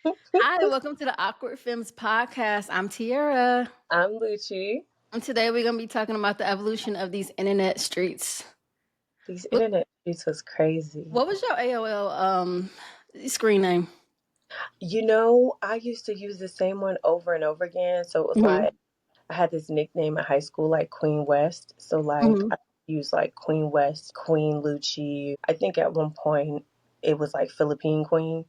Hi, welcome to the Awkward Femmes podcast. I'm Tiera. I'm Luchi. And today we're going to be talking about the evolution of these internet streets. These What, internet streets was crazy. what was your AOL screen name? I used to use the same one over and over again. So it was Mm-hmm. like I had this nickname in high school, like Queen West. So like Mm-hmm. I used like Queen West, Queen Luchi. I think at one point it was like Philippine Queen.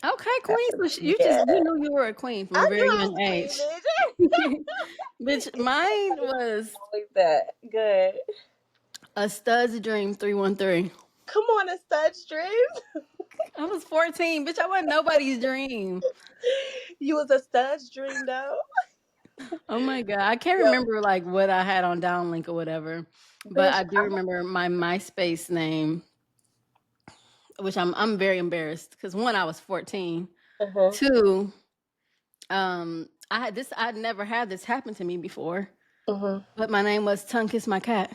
Okay, queen. So Yeah, you knew you were a queen from a I knew very I was young a queen, age. bitch. Bitch, mine was Always that good. a stud's dream 313. Come on, a stud stream. I was 14. Bitch, I wasn't nobody's dream. You was a stud's dream though. Oh my God. I can't Yo, remember like what I had on downlink or whatever. But bitch. I do remember my MySpace name, which I'm very embarrassed because one, I was 14. Uh-huh. Two, I'd never had this happen to me before. Uh-huh. But my name was Tongue Kiss My Cat.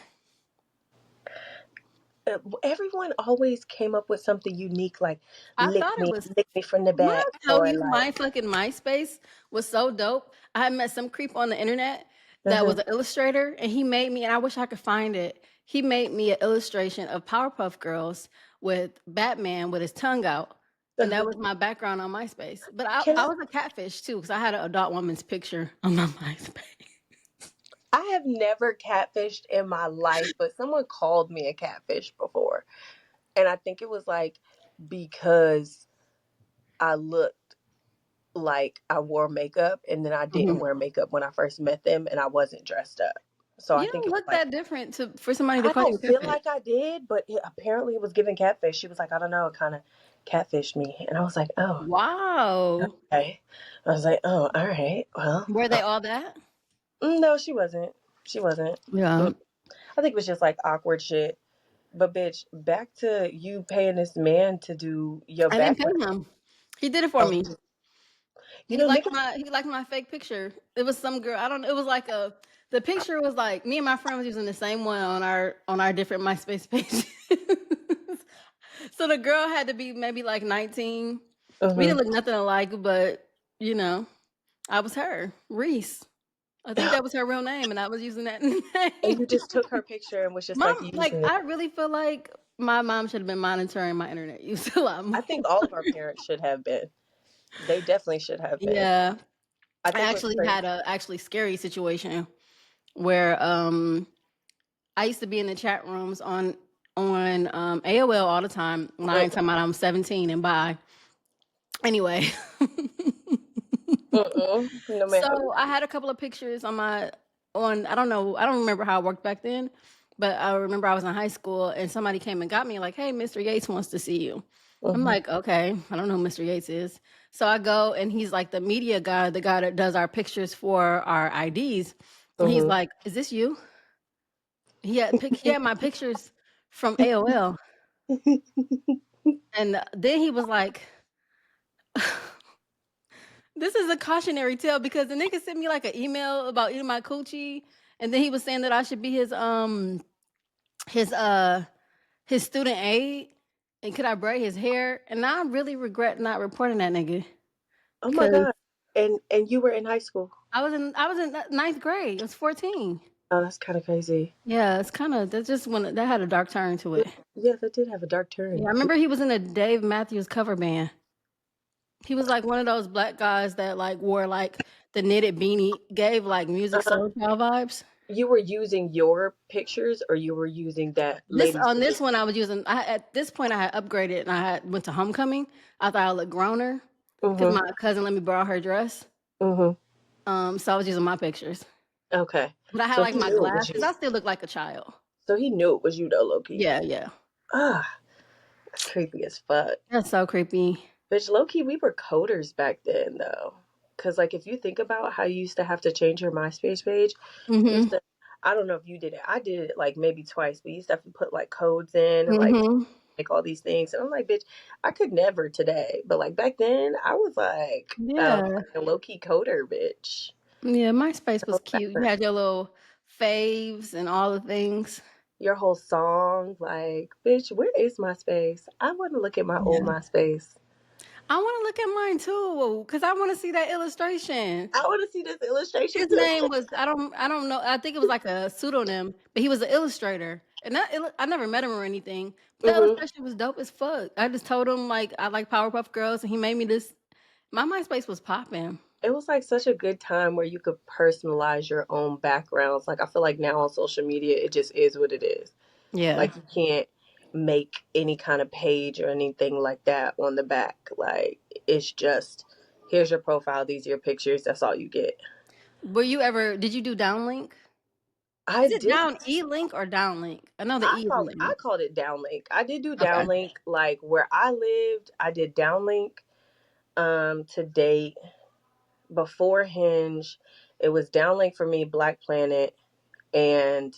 Everyone always came up with something unique, like I thought it was lick me from the when I back, tell or you my like, fucking MySpace was so dope. I had met some creep on the internet that was uh-huh, an illustrator, and he made me, and I wish I could find it. He made me an illustration of Powerpuff Girls with Batman with his tongue out. And that uh-huh. was my background on MySpace. But I, Can I was a catfish too, because I had an adult woman's picture on my MySpace. I have never catfished in my life, but someone called me a catfish before, and I think it was like because I looked like I wore makeup, and then I didn't Mhm. wear makeup when I first met them, and I wasn't dressed up. So I You think don't it was look like that different for somebody to I call you don't a feel catfish. like I did, but apparently it was giving catfish. She was like, I don't know, it kind of catfished me, and I was like, oh. Wow. Okay. I was like, oh, all right. Well, Were they all that? no, she wasn't. She wasn't. Yeah. Mm. I think it was just like awkward shit. But bitch, back to you paying this man to do your I didn't background. pay him. He did it for Oh, me. nigga. He liked my fake picture. It was some girl. I don't know. It was like the picture was like me and my friend was using the same one on our different MySpace pages. So the girl had to be maybe like 19. We Mm-hmm. didn't look nothing alike, but you know, I was her, Reese. I think that was her real name, and I was using that And name. you just took her picture and was just like Mom, like using it. I really feel like my mom should have been monitoring my internet use a lot more. I think all of our parents should have been. They definitely should have been. Yeah, I I think what's actually crazy. had a actually scary situation where I used to be in the chat rooms on AOL all the time when I ain't talking about I'm 17 and bi. Anyway, No, ma'am. so I had a couple of pictures on I don't know, I don't remember how it worked back then, but I remember I was in high school and somebody came and got me like, "Hey, Mr. Yates wants to see you." I'm Mm-hmm. like, "Okay, I don't know who Mr. Yates is." So I go and he's like the media guy, the guy that does our pictures for our IDs. And he's Mm-hmm. like, "Is this you?" He had my pictures from AOL. And then he was like, "This is a cautionary tale because the nigga sent me like an email about eating my coochie, and then he was saying that I should be his uh his student aide, and could I braid his hair? And I really regret not reporting that nigga Oh my because God. And you were in high school. I was in ninth grade. I was 14. Oh, that's kind of crazy. Yeah, it's kind of that's just when that had a dark turn to it. Yeah, that did have a dark Yeah, turn. I remember he was in a Dave Matthews cover band. He was like one of those black guys that like wore like the knitted beanie, gave like Music Uh-huh. Soul Child vibes. You were using your pictures, or you were using that This lady's on picture? this one I was using. At this point I had upgraded and I had went to homecoming. I thought I looked growner because Mm-hmm. my cousin let me borrow her dress. Mm-hmm. So I was using my pictures, Okay. but I had So like he my knew it was glasses. you. I still look like a child. So he knew it was you though, Loki. Yeah, yeah. Ah, that's creepy as fuck. That's so creepy. Bitch, Loki, we were coders back then though. Cause like if you think about how you used to have to change your MySpace page, you used Mhm. to I don't know if you did it. I did it like maybe twice. We used to have to put like codes in and Mhm. like all these things. And I'm like, bitch, I could never today. But like back then, I was like a Yeah. fucking low key coder, bitch. Yeah. MySpace Your was cute. You had your little faves and all the things. whole song, like, bitch, where is MySpace? I want to look at my old Yeah. MySpace. I want to look at mine too because I want to see that illustration. I want to see this illustration His too. name was I don't know. I think it was like a pseudonym, but he was an illustrator. And I never met him or anything. But that Hmm. illustration was dope as fuck. I just told him like I like Powerpuff Girls, and he made me this. My MySpace was popping. It was like such a good time where you could personalize your own backgrounds. Like I feel like now on social media, it just is what it is. Yeah. Like you can't make any kind of page or anything like that on the back. Like it's just here's your profile, these are your pictures. That's all you get. Were you ever? Did you do downlink? I Is it did. down E link or downlink? I know the E is I link. called it downlink. I did do Okay. downlink. Like where I lived, I did downlink. To date, before Hinge, it was downlink for me, Black Planet, and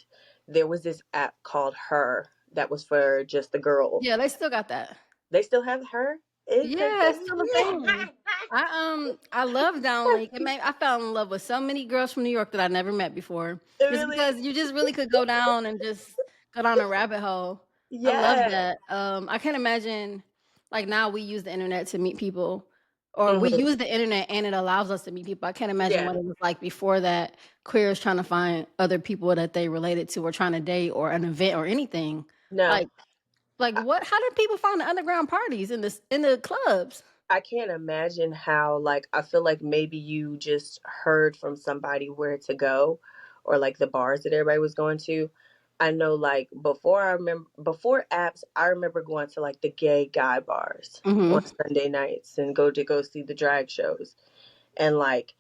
there was this app called Her that was for just the girls. Yeah, they still got that. They still have Her. It cause Yeah, it's still a thing. I love downlink. I fell in love with so many girls from New York that I never met before. It's really, because you just really could go down and just go down a rabbit hole. I love yeah. that. I can't imagine like now we use the internet to meet people, or we Hmm. use the internet and it allows us to meet people. I can't imagine Yeah. what it was like before that. Queers trying to find other people that they related to or trying to date or an event or anything. No, Like what? How did people find the underground parties in the clubs? I can't imagine how, like, I feel like maybe you just heard from somebody where to go or like the bars that everybody was going to. I know, like, before apps, I remember going to like the gay guy bars on Hmm. Sunday nights and go see the drag shows. And like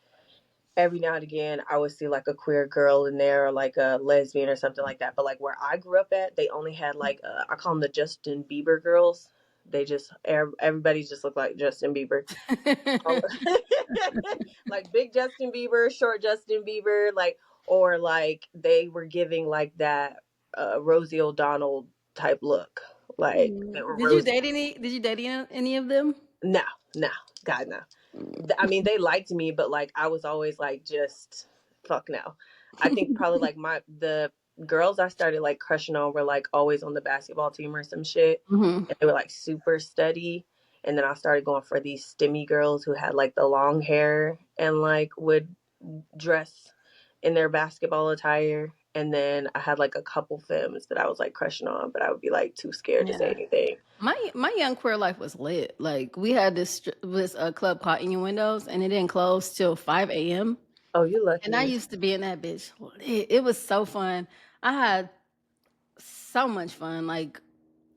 every now and again, I would see like a queer girl in there or like a lesbian or something like that. But like where I grew up at, they only had like, I call them the Justin Bieber girls. They just, everybody just looked like Justin Bieber. Oh, like big Justin Bieber, short Justin Bieber, like, or like they were giving like that Rosie O'Donnell type look, like they were Rosie. Did you date any of them? No, no, God no. I mean, they liked me, but like I was always like just fuck no. I think probably like the girls I started like crushing on were like always on the basketball team or some shit, Hmm. and they were like super steady. And then I started going for these stimmy girls who had like the long hair and like would dress in their basketball attire. And then I had like a couple femmes that I was like crushing on, but I would be like too scared to say Yeah. anything. My young queer life was lit. Like we had this club called Innuendos, and it didn't close till 5 a.m. Oh, you And I lucky. used to be in that bitch. It was so fun. I had so much fun. Like,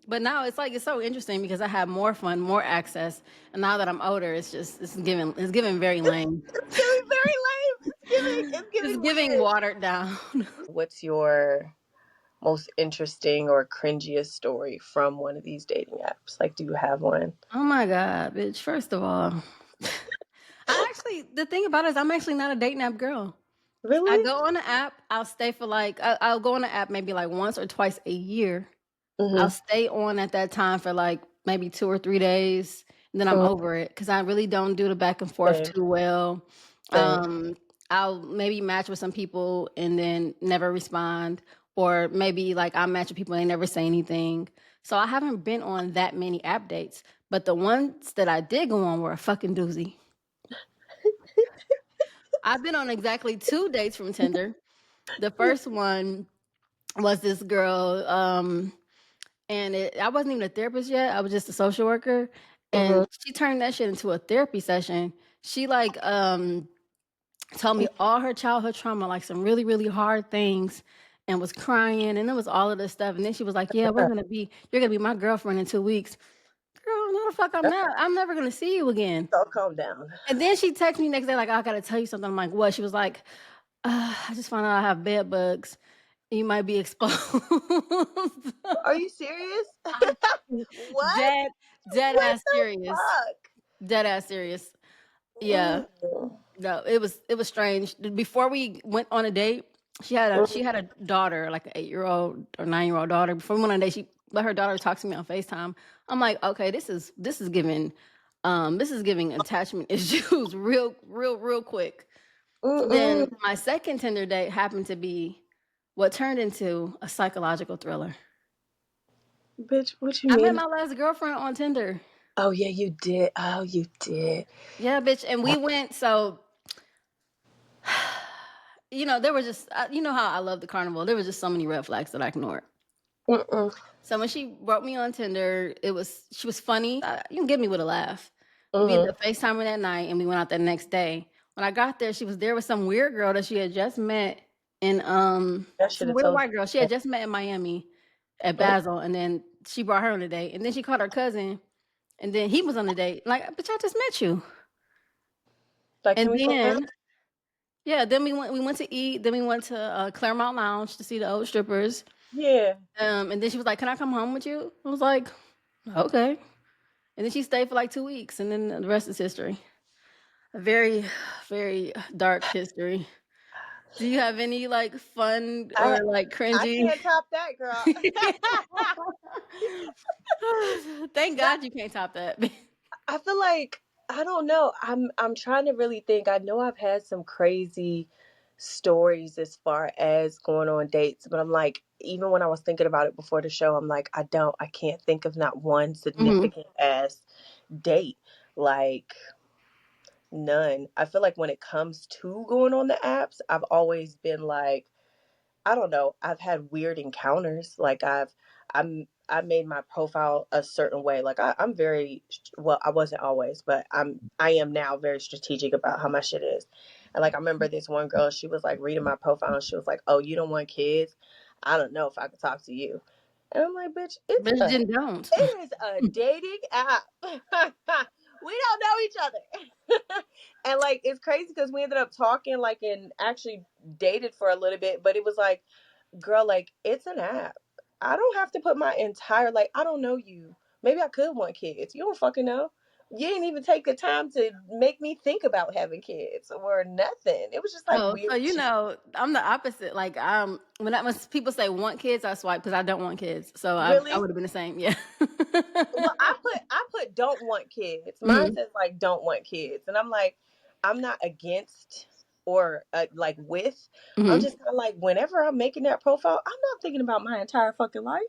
but now it's like it's so interesting because I have more fun, more access, and now that I'm older, it's giving very lame. It's giving very lame. It's It's giving giving weird. watered down. What's your most interesting or cringiest story from one of these dating apps? Like, do you have one? Oh my god, bitch! First of all, the thing about it is I'm actually not a dating app girl. I Really? go on the app. I'll stay for like I'll go on the app maybe like once or twice a year. I'll Mm-hmm. stay on at that time for like maybe 2 or 3 days, and then I'm over it because I really don't do the back and forth Same. too well. Same. Um, I'll maybe match with some people and then never respond, or maybe like I match with people and they never say anything. So I haven't been on that many app dates, but the ones that I did go on were a fucking doozy. I've been on exactly 2 dates from Tinder. The first one was this girl, and I wasn't even a therapist yet. I was just a social worker, Mm-hmm. and she turned that shit into a therapy session. She like told me all her childhood trauma, like some really really hard things, and was crying, and it was all of this stuff. And then she was like, "Yeah, you're gonna be my girlfriend in 2 weeks." Girl, no the fuck I'm not. I'm never gonna see you again. So calm down. And then she texted me next day like, "I gotta tell you something." I'm like, "What?" She was like, "I just found out I have bed bugs. You might be exposed." Are you serious? I'm What? dead, dead What ass the serious. fuck? Dead ass serious. Yeah. Mm. No, it was strange. Before we went on a date, she had a daughter, like an 8-year old or 9-year old daughter. Before we went on a date, she let her daughter talk to me on FaceTime. I'm like, okay, this is giving attachment issues real quick. Mm-mm. Then my second Tinder date happened to be what turned into a psychological thriller. Bitch, what you I met mean? my last girlfriend on Tinder. Oh yeah, you did. Oh, you did. Yeah, bitch. And we went, so, there was just, you know how I love the carnival. There was just so many red flags that I ignored. Mm-mm. So when she wrote me on Tinder, she was funny. You can get me with a laugh. We ended Mm-hmm. up FaceTiming that night, and we went out that next day. When I got there, she was there with some weird girl that she had just met in I should some have weird told white girl. She you. had just met in Miami at Oh, Basel, and then she brought her on a date, and then she called her cousin, and then he was on the date. Like, bitch, I just met you. like, can And we slow down? then yeah, then we went to eat. Then we went to Claremont Lounge to see the old strippers. Yeah. And then she was like, "Can I come home with you?" I was like, "Okay." And then she stayed for like 2 weeks, and then the rest is history. A very, very dark history. Do you have any like fun I or like I cringy? can't top that, girl. Thank That God you can't top that. I feel like I don't know. I'm trying to really think. I know I've had some crazy stories as far as going on dates, but I'm like, even when I was thinking about it before the show, I'm like, I can't think of not one Hmm. significant ass date. Like none. I feel like when it comes to going on the apps, I've always been like, I don't know. I've had weird encounters. Like I made my profile a certain way. Like I'm very well. I wasn't always, but I am now very strategic about how my shit is. And like I remember this one girl. She was like reading my profile, and she was like, "Oh, you don't want kids? I don't know if I could talk to you." And I'm like, "Bitch, Bitch, then don't. it is a dating app. We don't know each other." And like it's crazy because we ended up talking like and actually dated for a little bit, but it was like, girl, like it's an app. I don't have to put my entire like I don't know you. Maybe I could want kids. You don't fucking know. You didn't even take the time to make me think about having kids or nothing. It was just like Oh, so weird shit. I'm the opposite. Like, when people say want kids, I swipe because I don't want kids. So I Really? would have been the same. Yeah. Well, I put don't want kids. Mine Hmm. says like don't want kids, and I'm like, I'm not against or like with. I'm Hmm. just kind of like whenever I'm making that profile, I'm not thinking about my entire fucking life.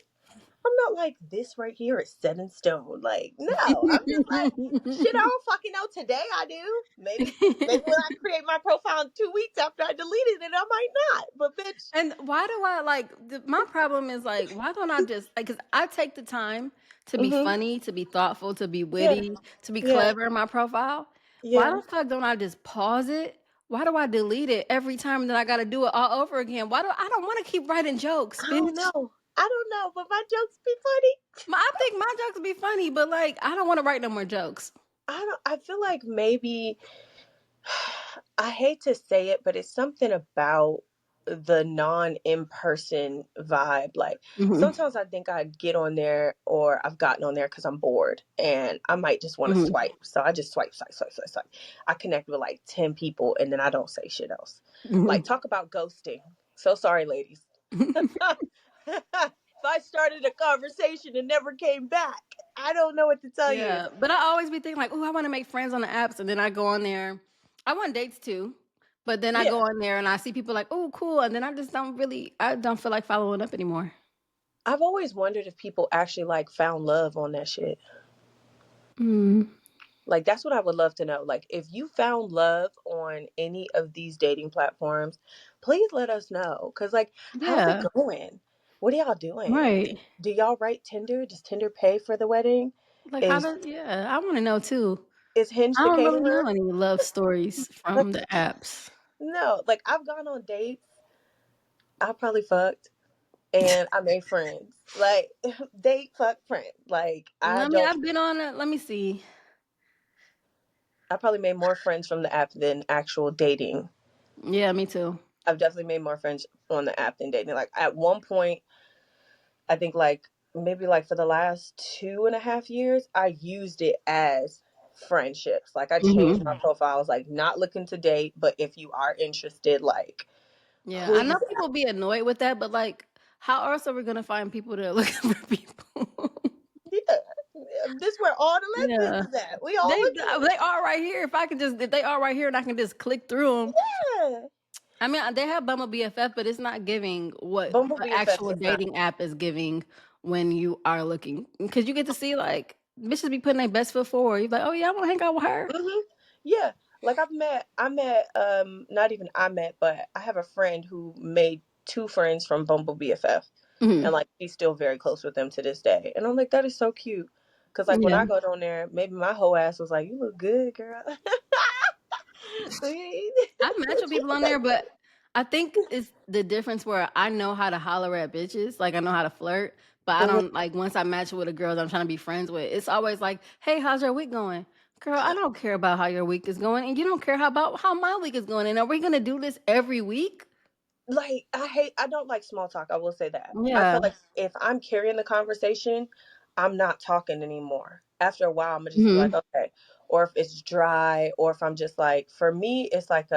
I'm not like this right here is set in stone. Like, no, I'm just like shit. I don't fucking know. Today I do. Maybe when I create my profile in 2 weeks after I deleted it, I might not. But bitch, And why do I like my problem is like, why don't I just like, because I take the time to be mm-hmm. funny, to be thoughtful, to be Yeah, witty, to be yeah, clever in my profile. Why yeah. the fuck don't I just pause it? Why do I delete it every time that I got to do it all over again? Why do I don't want to keep writing jokes, I don't bitch? know. I don't know, but my jokes be funny. I think my jokes be funny, but like I don't want to write no more jokes. I don't. I feel like maybe I hate to say it, but it's something about the non in person vibe. Like Hmm. sometimes I think I get on there or I've gotten on there because I'm bored and I might just want to Hmm. swipe. So I just swipe, swipe, swipe, swipe, swipe. I connect with like 10 people and then I don't say shit else. Like Hmm. talk about ghosting. So sorry, ladies. If I started a conversation and never came back, I don't know what to tell you. Yeah, but I always be thinking like, oh, I want to make friends on the apps, and then I go on there. I want dates too, but then I go Yeah. on there and I see people like, oh, cool, and then I don't feel like following up anymore. I've always wondered if people actually like found love on that shit. Mm. Like that's what I would love to know. Like if you found love on any of these dating platforms, please let us know. Cause like, how's it Yeah, going? What are y'all doing? right. Do y'all write Tinder? Does Tinder pay for the wedding? Like how Is does yeah? I want to know too. is Hinge I the don't really caterer? know any love stories from the apps. No. Like I've gone on dates. I probably fucked and I made friends. Like date fuck friend. Like I I mean, don't. I've been on it. Let me see. I probably made more friends from the app than actual dating. Yeah, me too. I've definitely made more friends on the app than dating. Like at one point, I think like maybe like for the last 2.5 years, I used it as friendships. Like I changed my Hmm. profile. I was like not looking to date, but if you are interested, like Yeah, I know please, people be annoyed with that, but like, how else are we gonna find people that are looking for people? yeah, this where all the Yeah. lesbians is at. We all looking. They are right here. If they are right here and I can just click through them. Yeah, I mean, they have Bumble BFF, but it's not giving what Bumble an BFF actual is not. dating app is giving when you are looking, because you get to see like bitches be putting their best foot forward. You're like, oh yeah, I want to hang out with her. Hmm. Yeah, like not even I met, but I have a friend who made two friends from Bumble BFF, Hmm. and like she's still very close with them to this day. And I'm like, that is so cute, because like when Yeah, I go down there, maybe my whole ass was like, you look good, girl. I match with people on there, but I think it's the difference where I know how to holler at bitches, like I know how to flirt, but I Mhm. don't like once I match with a girl that I'm trying to be friends with. It's always like, hey, how's your week going? Girl, I don't care about how your week is going, and you don't care about how my week is going. And are we gonna do this every week? Like I don't like small talk. I will say that. I feel Yeah. like if I'm carrying the conversation, I'm not talking anymore. After a while, I'm gonna just be like, Hmm. okay. Or if it's dry, or if I'm just like, for me, it's like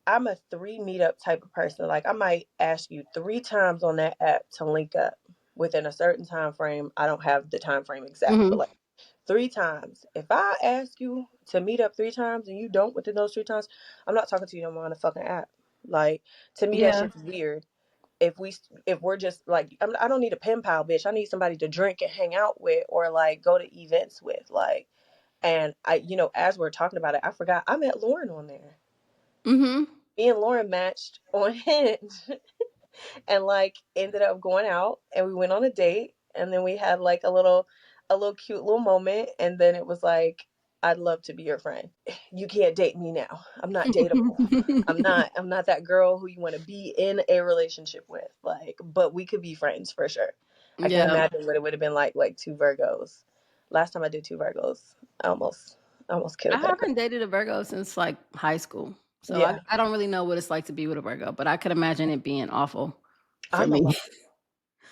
I'm a three meetup type of person. Like I might ask you three times on that app to link up within a certain time frame. I don't have the time frame exact, but Hmm. like three times. If I ask you to meet up three times and you don't within those three times, I'm not talking to you no more on the fucking app. Like to me, that Yeah. shit's weird. If we're just like I don't need a pen pal, bitch. I need somebody to drink and hang out with, or like go to events with, like. And as we're talking about it, I forgot I met Lauren on there. Hmm. Me and Lauren matched on Hinge, and like ended up going out, and we went on a date, and then we had like a little cute little moment, and then it was like, I'd love to be your friend. You can't date me now. I'm not dateable. I'm not that girl who you want to be in a relationship with, like, but we could be friends for sure. I can Yeah. imagine what it would have been like two Virgos. Last time I did two Virgos, I almost I killed that girl. haven't dated a Virgo since like high school. So Yeah, I don't really know what it's like to be with a Virgo, but I could imagine it being awful for I'm a me. lot.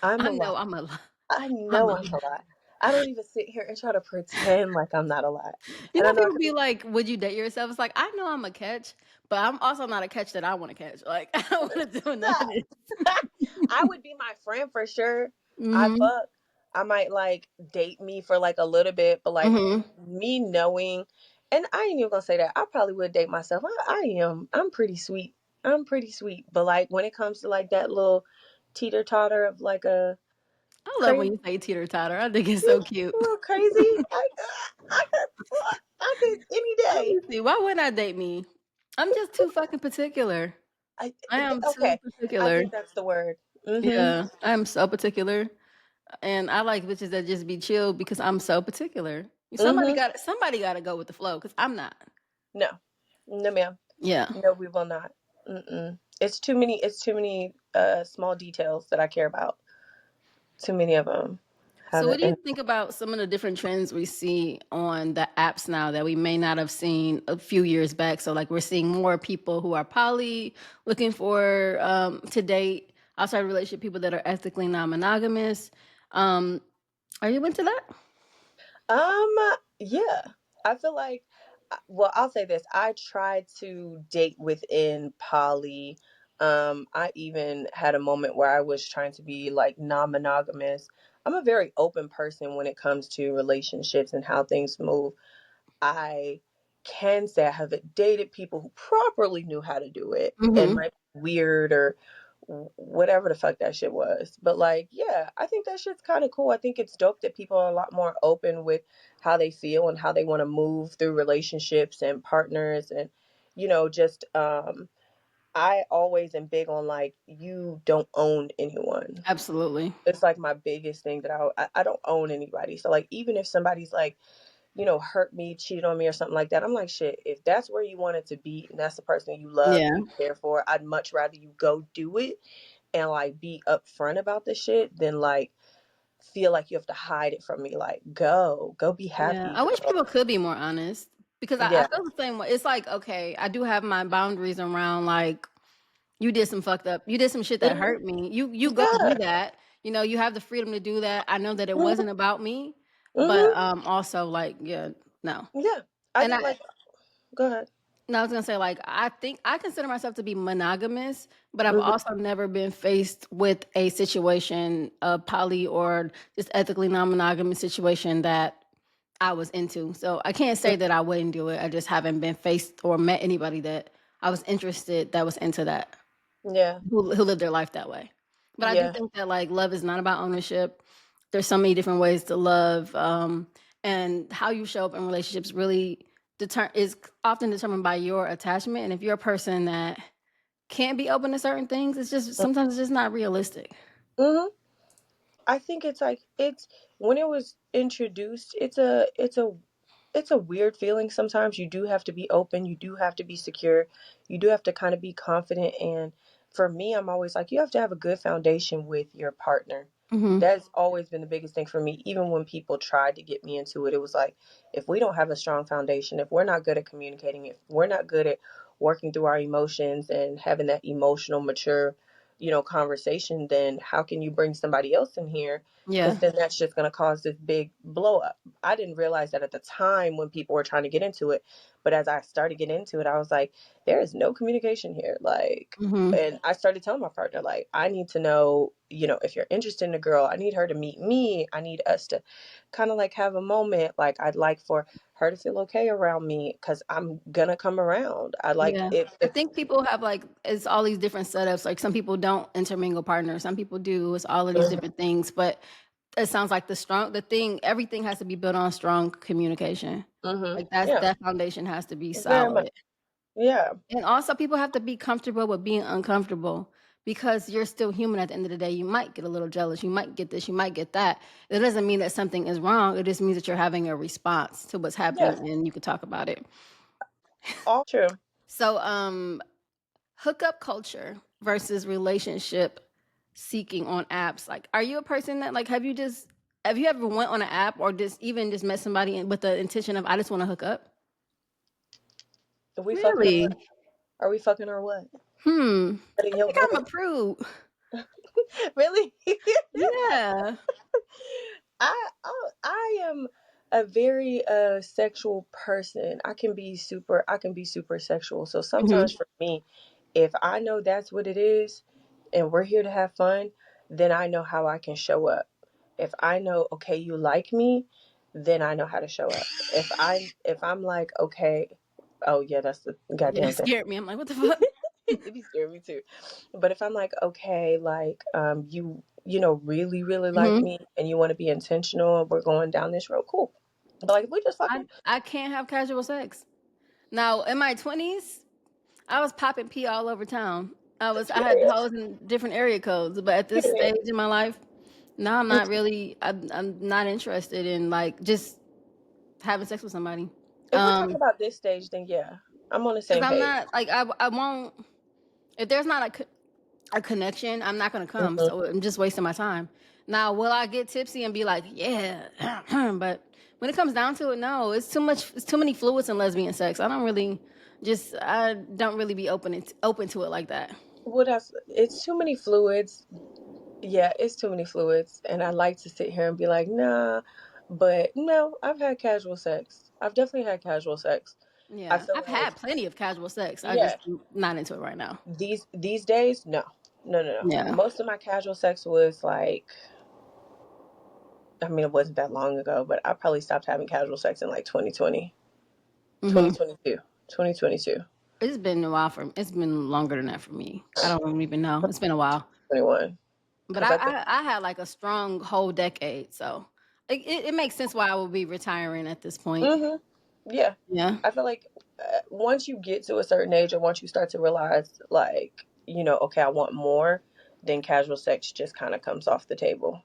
I'm I a know lot. I'm a lot. I I'm know a I'm a lot. I don't even sit here and try to pretend like I'm not a lot. You And I know, know I people could be be. like, "Would you date yourself?" It's like I know I'm a catch, but I'm also not a catch that I want to catch. Like I don't want to do none of Stop. this. I would be my friend for sure. I Mhm. fuck. I might like date me for like a little bit, but like Mhm. me knowing, and I ain't even gonna say that. I probably would date myself. I am. I'm pretty sweet. I'm pretty sweet. But like when it comes to like that little teeter totter of like a I love when crazy, you say teeter totter. I think it's so cute. a little crazy, I could any Let day. me see. Why wouldn't I date me? I'm just too fucking particular. I am too Okay. I particular. think that's the word. Mm-hmm. Yeah, I'm so particular, and I like bitches that just be chill because I'm so particular. Mm-hmm. Somebody got to go with the flow because I'm not. No. No, ma'am. Yeah. No, we will not. Mm-mm. It's too many small details that I care about. Too many of them. So, Have what it do you and think about some of the different trends we see on the apps now that we may not have seen a few years back? So, like, we're seeing more people who are poly looking for to date outside relationship, people that are ethically non-monogamous. Um, are you into that? um yeah. I feel like well, I'll say this. I tried to date within poly. I even had a moment where I was trying to be like non-monogamous. I'm a very open person when it comes to relationships and how things move. I can say I have dated people who properly knew how to do it and Hmm. might be weird or whatever the fuck that shit was. But like, yeah, I think that shit's kind of cool. I think it's dope that people are a lot more open with how they feel and how they want to move through relationships and partners and just I always am big on like you don't own anyone. Absolutely. It's like my biggest thing that I don't own anybody. So like even if somebody's like hurt me, cheated on me or something like that. I'm like, shit, if that's where you want it to be and that's the person you love Yeah. and you care for, I'd much rather you go do it and like be upfront about the shit than like feel like you have to hide it from me. Like, go be Yeah. happy, I wish girl. people could be more honest because I Yeah. feel the same way. It's like, okay, I do have my boundaries around like you did some shit that Hmm. hurt me. You go do Yeah. that. You know, you have the freedom to do that. I know that it Hmm. wasn't about me, but Hmm. also like yeah, no. Yeah. I And think like go ahead. I was gonna say like I think I consider myself to be monogamous, but I've Hmm. also never been faced with a situation, a poly or just ethically non-monogamous situation that I was into. So I can't say that I wouldn't do it. I just haven't been faced or met anybody that I was interested that was into that. Yeah. Who live their life that way. But I do Yeah. think that like love is not about ownership. there's so many different ways to love, and how you show up in relationships really is often determined by your attachment. And if you're a person that can't be open to certain things, it's just sometimes it's just not realistic. Mm-hmm. I think it's like it's when it was introduced, it's a weird feeling sometimes. You do have to be open, you do have to be secure, you do have to kind of be confident. And for me, I'm always like, you have to have a good foundation with your partner. Hmm. That's always been the biggest thing for me. Even when people tried to get me into it, it was like, if we don't have a strong foundation, if we're not good at communicating, if we're not good at working through our emotions and having that emotional, mature, conversation, then how can you bring somebody else in here? Because Yeah. then that's just going to cause this big blow up. I didn't realize that at the time when people were trying to get into it, but as I started getting into it, I was like, there is no communication here. Like, Hmm. and I started telling my partner, like, I need to know, if you're interested in a girl, I need her to meet me. I need us to kind of like have a moment. Like, I'd like for her to feel okay around me because I'm gonna come around. I like Yeah. it. I If think people have like it's all these different setups. Like some people don't intermingle partners, some people do. It's all of these different things, but it sounds like everything has to be built on strong communication. mm-hmm, Like yeah, that foundation has to be very much, solid. yeah, And also people have to be comfortable with being uncomfortable because you're still human at the end of the day. You might get a little jealous, you might get this, you might get that. It doesn't mean that something is wrong. It just means that you're having a response to what's yeah, happening and you can talk about it. all true. So hookup culture versus relationship seeking on apps. Like, are you a person that like have you ever went on an app or just met somebody with the intention of I just want to hook up? Are we fucking or what? Really? Are we fucking or what? I Ready, yo, think I'm boy. a prude. Really? Yeah. I am a very sexual person. I can be super sexual. So Hmm. sometimes for me, if I know that's what it is and we're here to have fun, then I know how I can show up. If I know, okay, you like me, then I know how to show up. If I'm like, okay, oh yeah, that's the Yeah, goddamn that thing. scared me. I'm like, what the fuck? It be scaring me too. But if I'm like, okay, like, you really, really like Hmm. me and you want to be intentional and we're going down this road, cool. But like, if we just fucking, I can't have casual sex. Now, in my 20s, I was popping pee all over town. I had period, hoes in different area codes, but at this period. stage in my life, no, I'm not really. I'm not interested in like just having sex with somebody. If we're talking about this stage, then yeah, I'm on the Because same I'm page. not like I won't if there's not a connection, I'm not gonna come. Hmm. So I'm just wasting my time. Now, will I get tipsy and be like, yeah? But when it comes down to it, no, it's too much. It's too many fluids in lesbian sex. I don't really be open to it like that. What else? It's too many fluids. Yeah, it's too many fluids. And I like to sit here and be like, nah, but no, I've had casual sex. I've definitely had casual sex. I Yeah, feel I've like, had plenty of casual sex. I just yeah, not into it right now. these days, no, no, no, no. Yeah. Most of my casual sex was like, I mean, it wasn't that long ago, but I probably stopped having casual sex in like 2020, Hmm. 2022, 2022, It's been longer than that for me. I don't even know. It's been a while. 21. But Because I think, I had like a strong whole decade, so it makes sense why I will be retiring at this point. hmm, yeah, Yeah. I feel like once you get to a certain age or once you start to realize, like, okay, I want more, then casual sex just kind of comes off the table.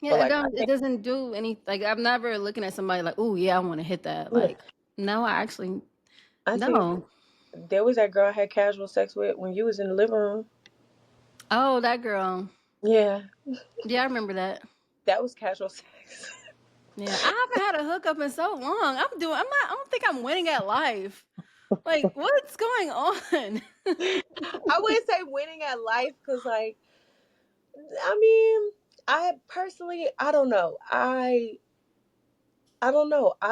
But Yeah, like, I it think, doesn't do any like I'm never looking at somebody like, oh yeah, I want to hit that. yeah, Like, no, I actually I think no. there was that girl I had casual sex with when you was in the living room. Oh, that girl. Yeah, Yeah, I remember that. that was casual sex. Yeah. I haven't had a hookup in so long. I don't think I'm winning at life. Like, what's going on? I wouldn't say winning at life because, like, I mean, I personally, I don't know. I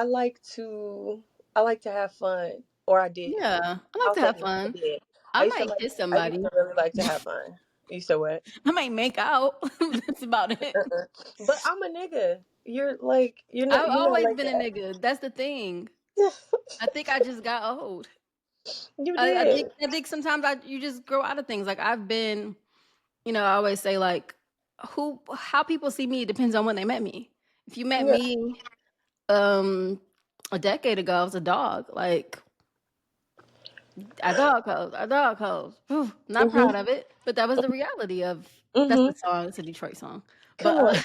like to have fun, or I did. Yeah, I like I'll to say have this. I fun. did. I I used to might like. kiss I used somebody. to really like to have fun. You said what? I might make out. That's about it. Uh-uh. But I'm a nigga. You're like I've you're not always like been a that. nigga. That's the thing. I think I just got old. You did. I think sometimes you just grow out of things. Like I've been, I always say like how people see me depends on when they met me. If you met Yeah. me a decade ago, I was a dog. Like I dog hoes. Not proud Mhm. of it, but that was the reality of that's the Mhm. song. It's a Detroit song, but Come on.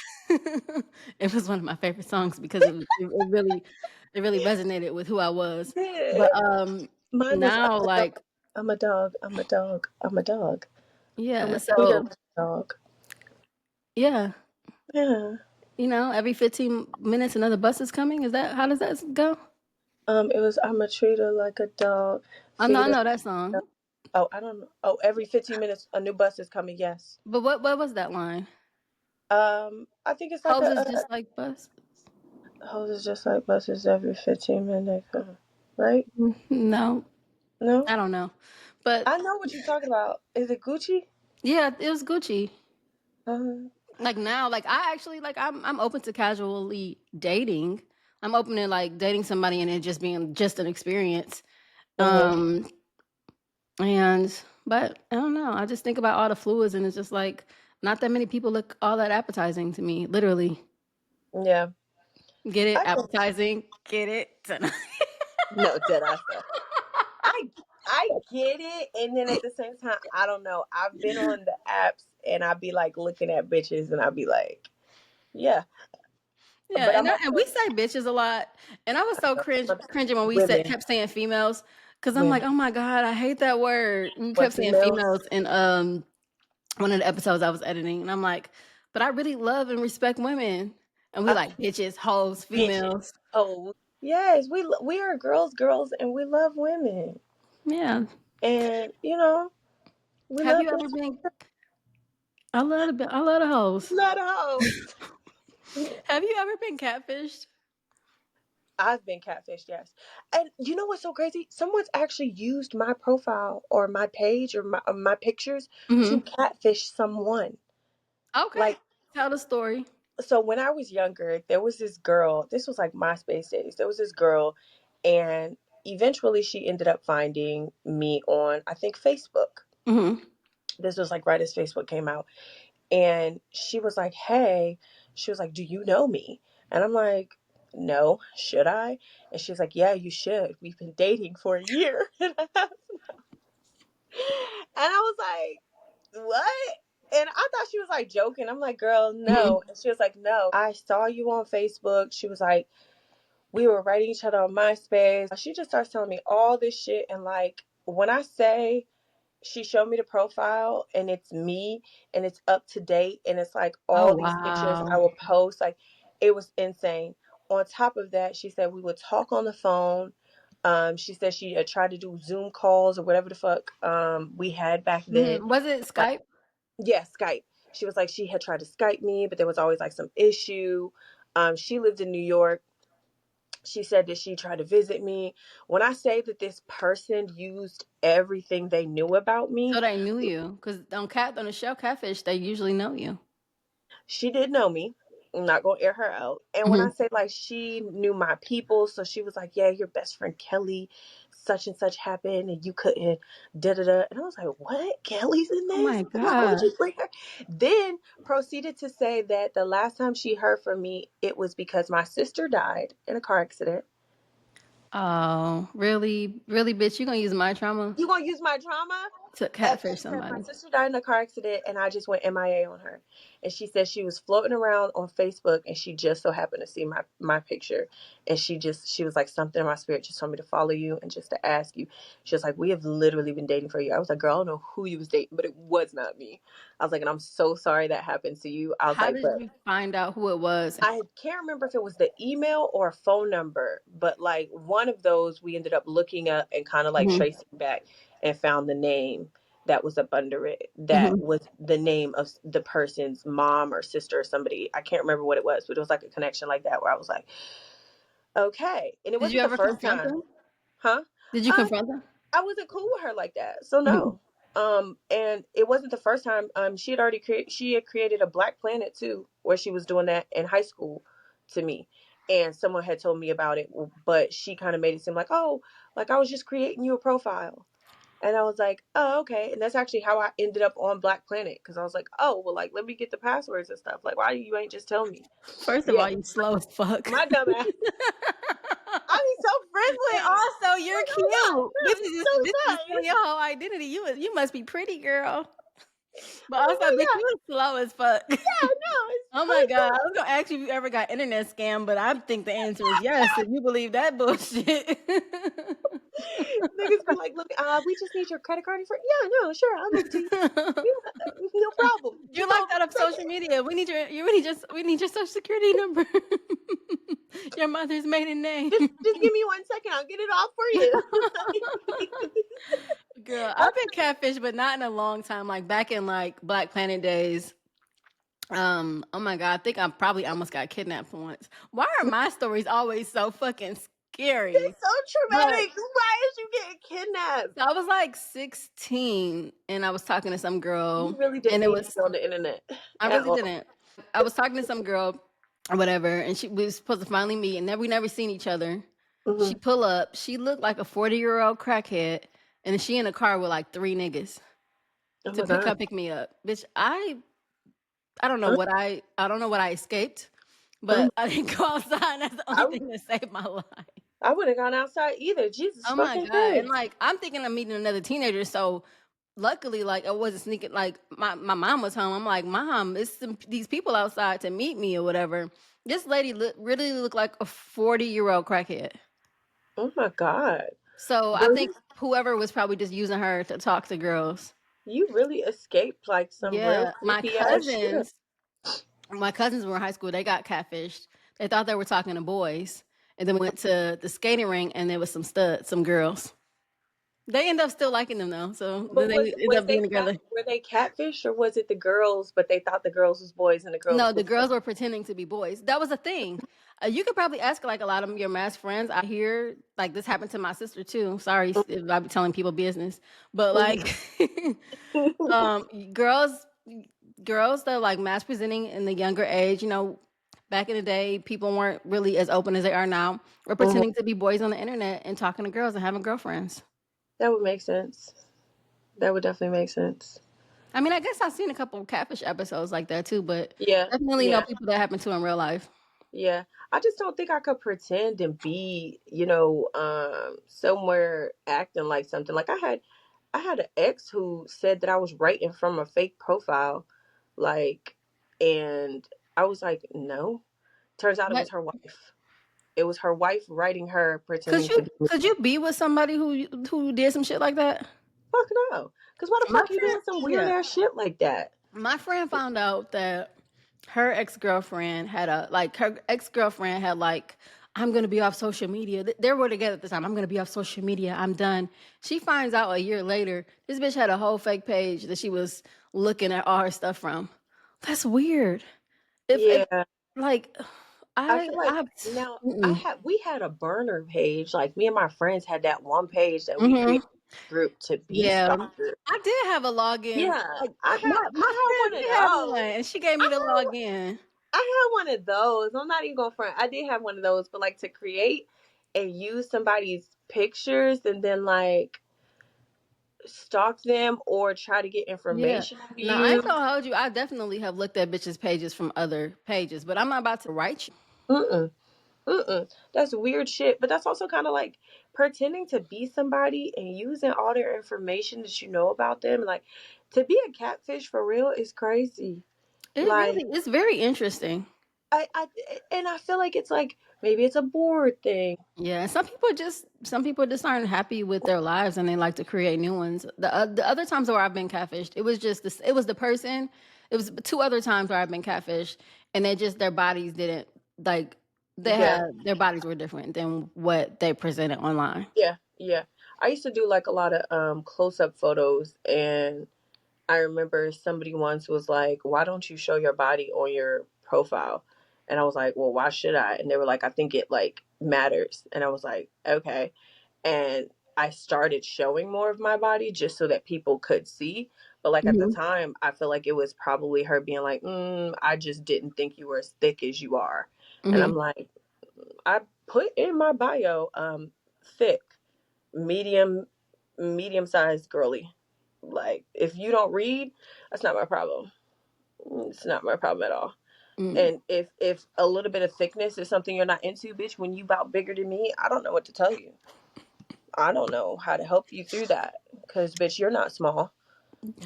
it was one of my favorite songs because it really resonated with who I was. Yeah. But Mine was now I'm a dog. like I'm a dog. I'm a dog. I'm a dog. I'm yeah, a treater so like a dog. yeah, Yeah. every 15 minutes another bus is coming. Is that how does that go? It was I'm a treater like a dog. I Feed her. know that song, Oh, I don't know. Oh, every 15 minutes a new bus is coming. Yes. but what was that line? I think it's like Hoes a, is just like bus. hose is just like buses every 15 minutes, right? No, No, I don't know, but I know what you're talking about. Is it Gucci? yeah, it was Gucci. Uh, Like now, like I actually like I'm open to casually dating. I'm open to like dating somebody and it just being just an experience. mhm. Um and but I don't know. I just think about all the fluids and it's just like not that many people look all that appetizing to me. Literally. Yeah, Get it? I can. Appetizing. Get it? No, dead ass though. I I get it, and then at the same time, I don't know. I've been on the apps, and I'd be like looking at bitches, and I'd be like, yeah, Yeah, but I'm and we also say bitches a lot, and I was so cringing when we said women, kept saying females, because I'm like, women, oh my god, I hate that word. We what kept saying females? females in one of the episodes I was editing, and I'm like, but I really love and respect women, and we I, like bitches, hoes, bitches, females. hoes. Yes, we are girls, and we love women, Yeah. and we Have love you ever bitches. been? I love the hoes. Not hoes. Have you ever been catfished? I've been catfished, yes. And you know what's so crazy? Someone's actually used my profile or my page or my pictures to Hmm. catfish someone. Okay. Like, Tell the story. so when I was younger, there was this girl, this was like MySpace days. There was this girl, and eventually she ended up finding me on, I think, Facebook. Hmm. This was like right as Facebook came out. And she was like, hey, she was like, do you know me? And I'm like, no, should I? And she was like, yeah, you should. We've been dating for a year. And I was like, what? And I thought she was like joking. I'm like, girl, Hmm. no. And she was like, no, I saw you on Facebook. She was like, we were writing each other on MySpace. She just starts telling me all this shit. And like, when I say she showed me the profile and it's me and it's up to date and it's like Oh all these pictures I wow. will post, like it was insane. On top of that, she said we would talk on the phone. She said she had tried to do Zoom calls or whatever the fuck we had back then. Was it Like, Skype? yeah, Skype. She was like she had tried to Skype me, but there was always like some issue. She lived in New York. She said that she tried to visit me. When I say that this person used everything they knew about me, So they knew you because on the show Catfish, they usually know you. she did know me. I'm not gonna air her out. And when I Hmm. say like she knew my people, so she was like, yeah, your best friend Kelly, such and such happened, and you couldn't, da da da. And I was like, what? Kelly's in Oh this? my Why would god. you bring her? Then proceeded to say that the last time she heard from me, it was because my sister died in a car accident. Oh, really, really, bitch? You gonna use my trauma You gonna use my trauma? to And catfish she said my somebody? sister died in a car accident, and I just went MIA on her. And she said she was floating around on Facebook, and she just so happened to see my picture, and she was like, something in my spirit just told me to follow you and just to ask you. She was like, we have literally been dating for a year. I was like, girl, I don't know who you was dating, but it was not me. I was like, and I'm so sorry that happened to you. I was How like, did but you find out who it was? I can't remember if it was the email or a phone number, but like one of those we ended up looking up and kind of like Hmm. tracing back and found the name that was up under it. That Hmm. was the name of the person's mom or sister or somebody. I can't remember what it was, but it was like a connection like that where I was like, okay. And it Did you wasn't the ever first confront time, them? huh? Did you Um, confront them? I wasn't cool with her like that, so Hmm. no. And it wasn't the first time. She had created a Black Planet too, where she was doing that in high school to me, and someone had told me about it, but she kind of made it seem like, oh, like I was just creating you a profile. And I was like, oh, okay. And that's actually how I ended up on Black Planet, because I was like, oh, well, like, let me get the passwords and stuff. Like, why you ain't just tell me? First of Yeah, all, you slow as fuck. my dumb ass. I be so And friendly. also, you're Like, oh God, cute. no, This so is sorry. stealing your whole identity. You must be pretty, girl. But I'm like, also, oh bitch, yeah, you was slow as fuck. yeah, no, it's Oh my oh god, I was gonna ask you if you ever got internet scammed, but I think the answer is yes. If you believe that bullshit. niggas be like, look, we just need your credit card info. Yeah, no, sure, I'll give it to you. Yeah, no problem. You Just like hold that one of social second. media? We need your social security number. Your mother's maiden name. Just give me 1 second. I'll get it off for you. Girl, I've been catfished, but not in a long time. Like back in like Black Planet days. Oh my god, I think I probably almost got kidnapped once. Why are my stories always so fucking scary? It's so But traumatic. Why is you getting kidnapped? so I was like 16 and I was talking to some You girl really and didn't it need to was be on the internet I at really all. didn't. I was talking to some girl or whatever and we was supposed to finally meet and then we never seen each other. She Hmm. pull up, she looked like a 40-year-old crackhead and she in a car with like three niggas Oh to my God. pick me up. Bitch, I don't know Uh, what I don't know what I escaped, um, but I didn't go outside and that's the only I, thing that saved my life. I wouldn't have gone outside either. Jesus Oh my fucking god. And Christ. like I'm thinking I'm meeting another teenager, so luckily like I wasn't sneaking like my mom was home. I'm like, "Mom, it's these people outside to meet me or whatever." This lady really looked like a 40-year-old crackhead. Oh my God. So I Bro, think whoever was probably just using her to talk to girls. you really escaped like some real Yeah, creepy ass shit. my cousins were in high school. They got catfished. They thought they were talking to boys, and then went to the skating rink, and there was some girls. They end up still liking them though, so then But they end up being together. were they catfish, or was it the girls, but they thought the girls was boys and the No, girls the was girls were pretending to be boys. That was a thing. You could probably ask like a lot of your mass friends. I hear like this happened to my sister too. Sorry if I be telling people business, but Mhm. like, um, girls, girls that are like mass presenting in the younger age. You know, back in the day, people weren't really as open as they are now. Were Mhm. pretending to be boys on the internet and talking to girls and having girlfriends. That would make sense. That would definitely make sense. I mean, I guess I've seen a couple of catfish episodes like that too, but Yeah, definitely know yeah, people that happen to in real life. yeah. I just don't think I could pretend and be, somewhere acting like something. Like I had an ex who said that I was writing from a fake profile, like, and I was like, no. Turns out it was But her wife. It was her wife writing her pretending to be me. could you be with somebody who did some shit like that? Fuck no. Because why the My fuck you friend, doing some weird yeah, ass shit like that? my friend found out that her ex girlfriend had like I'm gonna be off social media. They were together at the time. I'm gonna be off social media. I'm done. She finds out a year later. This bitch had a whole fake page that she was looking at all her stuff from. That's weird. If Yeah. like I feel like I now mm-mm. we had a burner page. Like me and my friends had that one page that we Mhm. created group to be Yeah, stalkers. I did have a login. Yeah. Like I my had friend one of did have one, those. and she gave I me the had login. I had one of those. I'm not even going front. I did have one of those, but like to create and use somebody's pictures and then like stalk them or try to get Yeah. information of No, I you. ain't gonna hold you. I definitely have looked at bitches' pages from other pages, but I'm not about to write you. Mm-mm. Mm-mm. That's weird shit. But that's also kind of like pretending to be somebody and using all their information that you know about them. Like to be a catfish for real is crazy. Like It's very interesting. I and I feel like it's like maybe it's a bored thing. Yeah, some people just aren't happy with their lives and they like to create new ones. The other times where I've been catfished, it was just this. It was the person. It was two other times where I've been catfished, and they just their bodies didn't like they Yeah. had their bodies were different than what they presented online. Yeah. Yeah. I used to do like a lot of close up photos, and I remember somebody once was like, "Why don't you show your body on your profile?" And I was like, "Well, why should I?" And they were like, "I think it like matters." And I was like, "Okay." And I started showing more of my body just so that people could see. But like at the Mhm. time, I feel like it was probably her being like, "I just didn't think you were as thick as you are." And Mhm. I'm like, I put in my bio, thick, medium, medium-sized girly. Like, if you don't read, that's not my problem. It's not my problem at all. Mm. And if a little bit of thickness is something you're not into, bitch, when you about bigger than me, I don't know what to tell you. I don't know how to help you through that, because bitch, you're not small.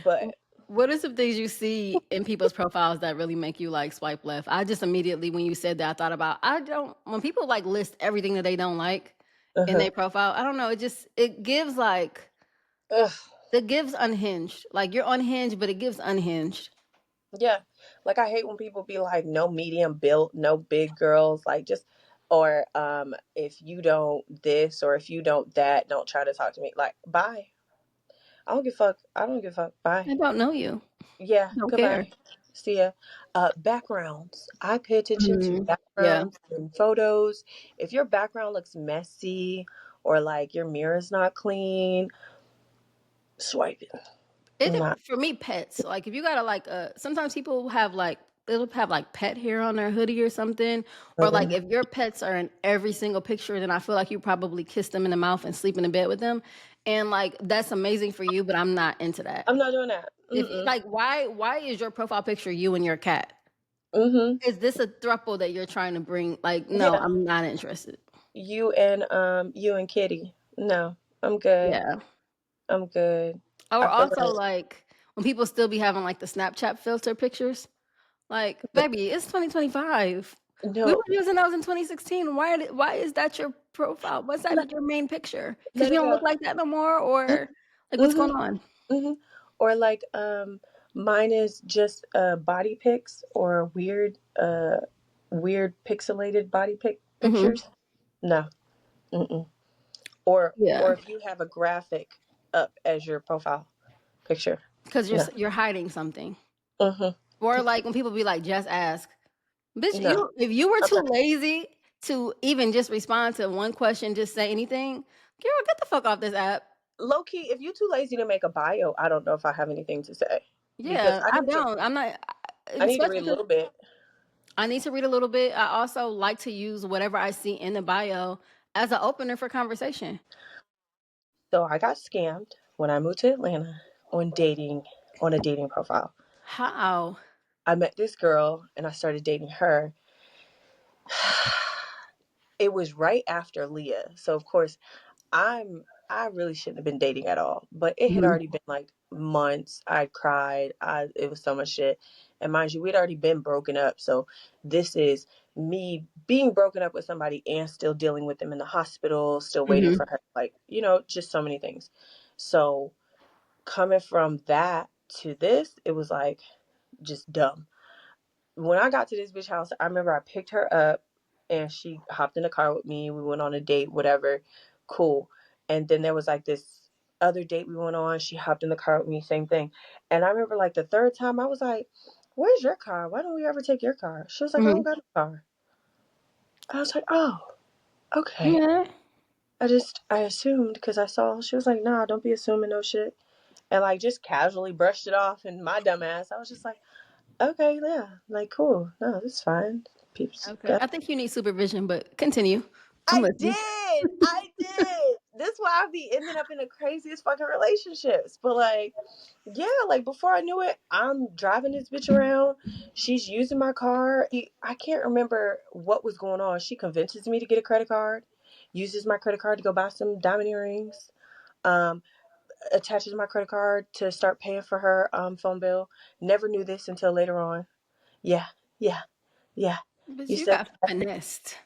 But What are some things you see in people's profiles that really make you like swipe left? I just immediately, when you said that, I thought about when people like list everything that they don't like in uh-huh. their profile. I don't know. It gives like Ugh. it gives unhinged. Like you're unhinged, but it gives unhinged. Yeah. Like, I hate when people be like, no medium built, no big girls, like, just, or if you don't this or if you don't that, don't try to talk to me. Like, bye. I don't give a fuck. I don't give a fuck. Bye. I don't know you. Yeah, Don't care. goodbye. See ya. Backgrounds. I pay attention to Yeah. backgrounds and photos. If your background looks messy or like your mirror's not clean, swipe it. Not. For me, pets. Like if you gotta like sometimes people have like they'll have like pet hair on their hoodie or something. Or like Mm-mm. if your pets are in every single picture, then I feel like you probably kiss them in the mouth and sleep in the bed with them. And like that's amazing for you, but I'm not into that. I'm not doing that. If Mm-mm. like why is your profile picture you and your cat? Mm-hmm. Is this a throuple that you're trying to bring? Like, no, Yeah. I'm not interested. You and Kitty. No, I'm good. Yeah. I'm good. Or I feel also like like when people still be having like the Snapchat filter pictures. Like, baby, it's 2025. We were no. using those in 2016. Why is that your profile? What's Let, that your main picture? Because let you it don't look go. like that no more, or like what's Mm-hmm. going on? Mm-hmm. Or like mine is just body pics or weird pixelated body Hmm. pictures. No. Mm-mm. Or Yeah, if you have a graphic up as your profile picture. because No. you're hiding something. Mm-hmm. Or like when people be like, just ask, bitch. No. If you were I'm too not. lazy to even just respond to one question, just say anything, girl, get the fuck off this app. Low key, if you're too lazy to make a bio, I don't know if I have anything to say, because Yeah, I don't. I'm not, I need to read especially a because little bit. I need to read a little bit. I also like to use whatever I see in the bio as an opener for conversation. So I got scammed when I moved to Atlanta on a dating profile. How? I met this girl and I started dating her. It was right after Leah. So of course I really shouldn't have been dating at all. But it had Mhm. already been like months. I cried. It was so much shit. And mind you, we'd already been broken up. So this is me being broken up with somebody and still dealing with them in the hospital, still waiting Mhm. for her, like, just so many things. So coming from that to this, it was like just dumb. When I got to this bitch house, I remember I picked her up and she hopped in the car with me. We went on a date, whatever. Cool. And then there was like this other date we went on. She hopped in the car with me, same thing. And I remember like the third time I was like, "Where's your car? Why don't we ever take your car?" She was like, "I don't Mhm. got a car." I was like, "Oh, okay." Yeah. I assumed because I saw, she was like, "Nah, don't be assuming no shit." And like just casually brushed it off. And my dumb ass, I was just like, "Okay, yeah, like cool. No, that's fine." Peeps. Okay. I think you need supervision, but continue. I'm I listening. did. I did. That's why I be ending up in the craziest fucking relationships. But like, yeah, like before I knew it, I'm driving this bitch around. She's using my car. I can't remember what was going on. She convinces me to get a credit card, uses my credit card to go buy some diamond earrings, um, attaches my credit card to start paying for her phone bill. Never knew this until later on. Yeah, yeah, yeah. But You you said got finessed.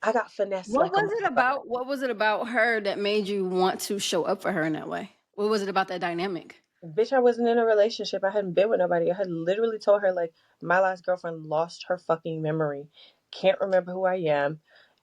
I got finessed like a motherfucker. What was it about her that made you want to show up for her in that way? What was it about that dynamic? Bitch, I wasn't in a relationship. I hadn't been with nobody. I had literally told her, like, my last girlfriend lost her fucking memory. Can't remember who I am.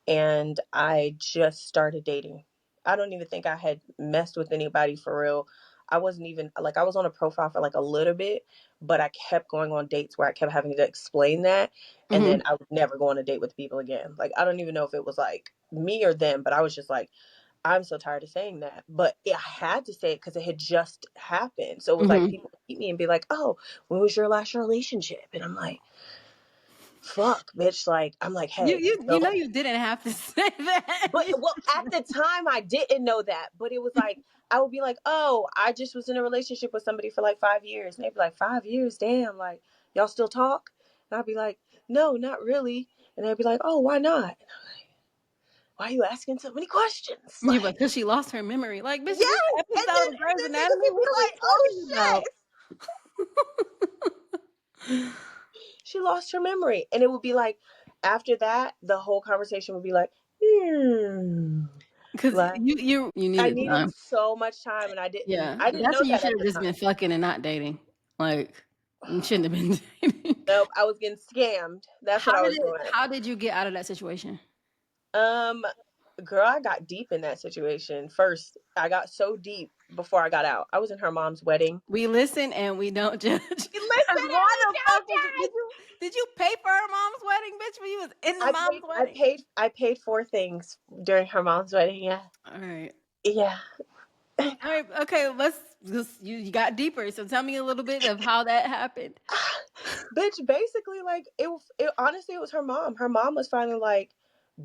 And I just started dating. I don't even think I had messed with anybody for real. I wasn't even, like, I was on a profile for like a little bit, but I kept going on dates where I kept having to explain that. And then Hmm. I would never go on a date with people again. Like, I don't even know if it was like me or them, but I was just like, I'm so tired of saying that, but I had to say it because it had just happened. So it was like Hmm. people would meet me and be like, "Oh, when was your last relationship?" And I'm like, fuck, bitch. Like, I'm like, You hey, you so you know you didn't have to say that. but well, at the time I didn't know that, but it was like I would be like, oh, I just was in a relationship with somebody for like 5 years, and they'd be like, 5 years, damn, like y'all still talk? And I'd be like, no, not really, and they'd be like, oh, why not? Why are you asking so many questions? Yeah, but Like, because she lost her memory. Like, bitch, is this yes, an episode of Grey's and then niggas Anatomy? would be What are we like, oh talking about? shit, she lost her memory, and it would be like after that, the whole conversation would be like, Because like you I needed needed time. so much time, and Yeah, I didn't that's know when you that should at have the just been time. fucking and not dating. Like, you shouldn't have been dating. Nope, I was getting scammed. That's what I was doing. How did you get out of that situation? Um, girl, I got deep in that situation. First, I got so deep before I got out. I was in her mom's wedding. We listen and we don't judge. Cause Listen, why and the we fuck don't did you pay for her mom's wedding, bitch? When you was in the judge. mom's wedding? I paid for things during her mom's wedding. Yeah, All right. yeah. All right. Okay. You got deeper. So tell me a little bit of how that happened. Bitch, basically, like it honestly, it was her mom. Her mom was finally like,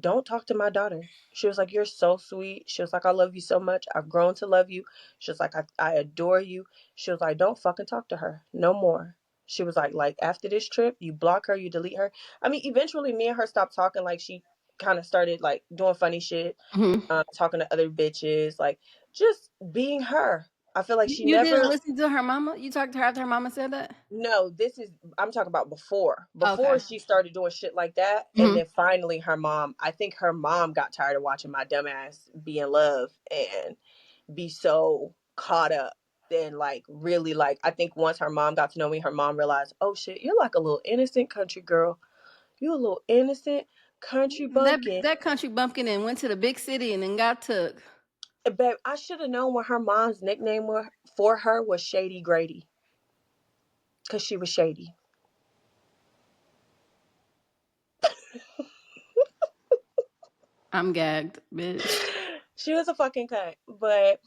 don't talk to my daughter. She was like, you're so sweet. She was like, I love you so much. I've grown to love you. She was like, I adore you. She was like, don't fucking talk to her no more. She was like after this trip, you block her, you delete her. I mean, eventually me and her stopped talking. Like she kind of started like doing funny shit, Mhm. talking to other bitches, like just being her. I feel like she You didn't never. listen to her mama? You talked to her after her mama said that? No, this is I'm talking about before. Before Okay. she started doing shit like that, and Mhm. then finally her mom. I think her mom got tired of watching my dumbass be in love and be so caught up. Then like really like I think once her mom got to know me, her mom realized, oh shit, you're like a little innocent country girl. You a little innocent country bumpkin. That country bumpkin and went to the big city and then got took. But I should have known what her mom's nickname for her was Shady Grady, because she was shady. I'm gagged, bitch. She was a fucking cunt. But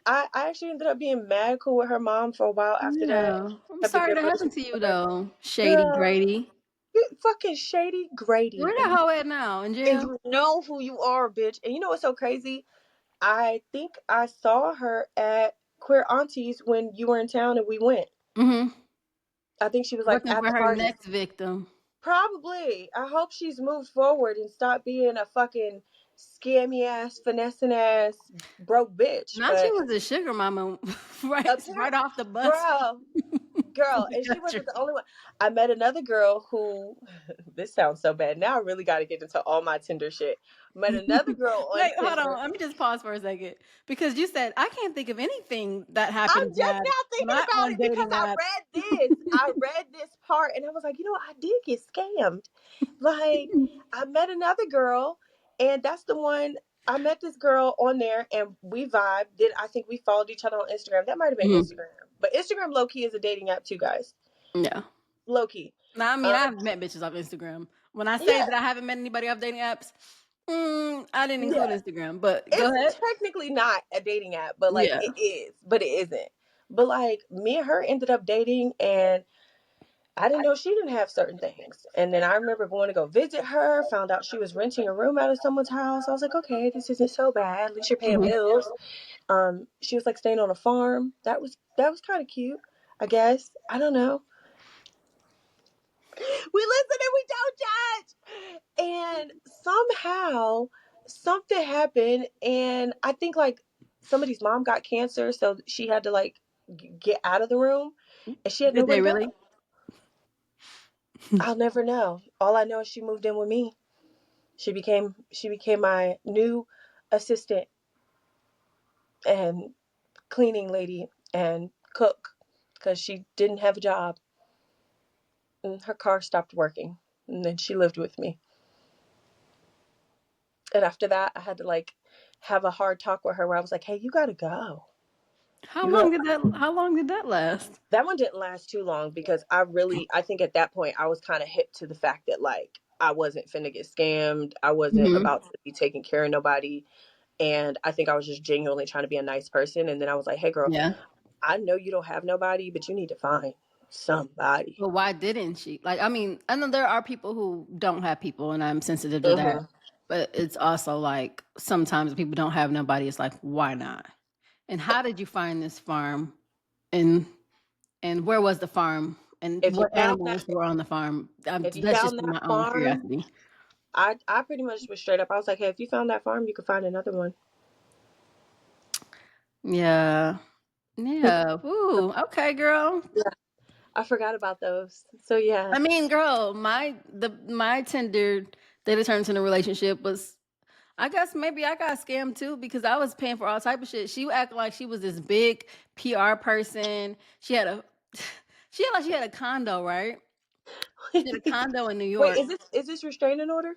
I actually ended up being mad cool with her mom for a while after that. Yeah. I'm Kept a sorry good that happened relationship to you with her. though. Shady Girl, Grady. you fucking Shady Where Grady. that hoe at now? In And jail? you know who you are, bitch. And you know what's so crazy? I think I saw her at Queer Aunties when you were in town and we went. Mm-hmm. I think she was like Looking at for the her party. next victim. Probably. I hope she's moved forward and stopped being a fucking scammy ass, finessing ass, broke bitch. Not she But was a sugar mama right apparently, off the bus. girl, and she wasn't the only one. I met another girl who, this sounds so bad. Now I really got to get into all my Tinder shit. Met another girl on Wait, hold on. Tinder. Let me just pause for a second. Because you said I can't think of anything that I'm happened just bad now thinking not about on it because dating apps. I read this part and I was like, I did get scammed. Like, I met another girl, and that's the one. I met this girl on there and we vibed. Then I think we followed each other on Instagram. That might have been Mhm. Instagram. But Instagram low key is a dating app too, guys. Yeah. Low key. Now, I mean, Um, I've met bitches off Instagram. When I say yeah, that I haven't met anybody off dating apps, I didn't include yeah. Instagram. But go It's ahead. technically not a dating app, but like Yeah. it is, but it isn't. But like me and her ended up dating, and I didn't know she didn't have certain things. And then I remember going to go visit her, found out she was renting a room out of someone's house. I was like, okay, this isn't so bad. At least you're paying Mhm. bills. She was like staying on a farm. That was kind of cute, I guess. I don't know. We listen and we don't judge. And somehow something happened, and I think like somebody's mom got cancer, so she had to like get out of the room, and she had Did nowhere they to really? go. I'll never know. All I know is she moved in with me. She became my new assistant and cleaning lady and cook because she didn't have a job and her car stopped working, and then she lived with me. And after that, I had to like have a hard talk with her where I was like, "Hey, you gotta go. You got." How long did that last? That one didn't last too long because I think at that point I was kind of hip to the fact that like I wasn't finna get scammed. I wasn't Mhm. about to be taking care of nobody. And I think I was just genuinely trying to be a nice person. And then I was like, hey, girl, Yeah. I know you don't have nobody, but you need to find. somebody. But why didn't she? Like, I mean, I know there are people who don't have people, and I'm sensitive to that. Mm-hmm. But it's also like sometimes people don't have nobody. It's like, why not? And how did you find this farm? And where was the farm? And If you what found that, animals were on the farm? if you That's just found my that own farm, curiosity. I pretty much was straight up. I was like, hey, if you found that farm, you could find another one. Yeah. Yeah. Ooh. Okay, girl. Yeah, I forgot about those. So yeah. I mean, girl, my Tinder that it turned into a relationship was, I guess maybe I got scammed too because I was paying for all type of shit. She acted like she was this big PR person. She had a she had a condo, right? She had a condo in New Wait, York. is this restraining order?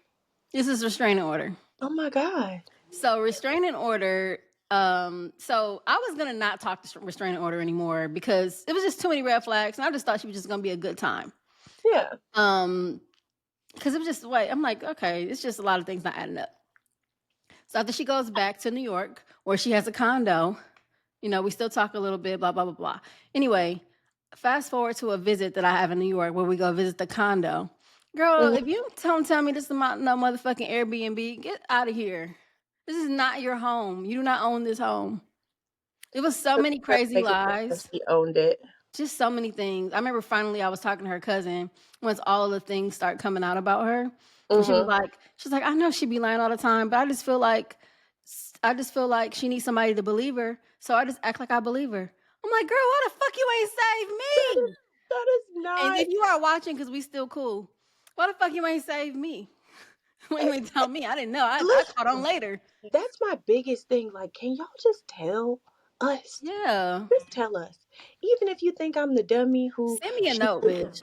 This is restraining order. Oh my god. So restraining order. So I was gonna not talk to restraining order anymore because it was just too many red flags, and I just thought she was just gonna be a good time. Yeah. Because it was just wait. I'm like, okay, it's just a lot of things not adding up. So after she goes back to New York, where she has a condo, we still talk a little bit, blah blah blah blah. Anyway, fast forward to a visit that I have in New York where we go visit the condo. Girl, Mhm. if you don't tell me this is not no motherfucking Airbnb, get out of here. This is not your home. You do not own this home. It was so many Try to crazy make it sound like lies. she owned it. Just so many things. I remember finally I was talking to her cousin once all of the things start coming out about her. And Mm-hmm. she's like, I know she be lying all the time, but I just feel like she needs somebody to believe her. So I just act like I believe her. I'm like, girl, why the fuck you ain't save me? That is And not. if you are watching, because we still cool, why the fuck you ain't save me? Why you ain't tell me? I didn't know. I caught on Listen, later. that's my biggest thing. Like, can y'all just tell us? Yeah. Just tell us. Even if you think I'm the dummy who Send me a she note, bitch.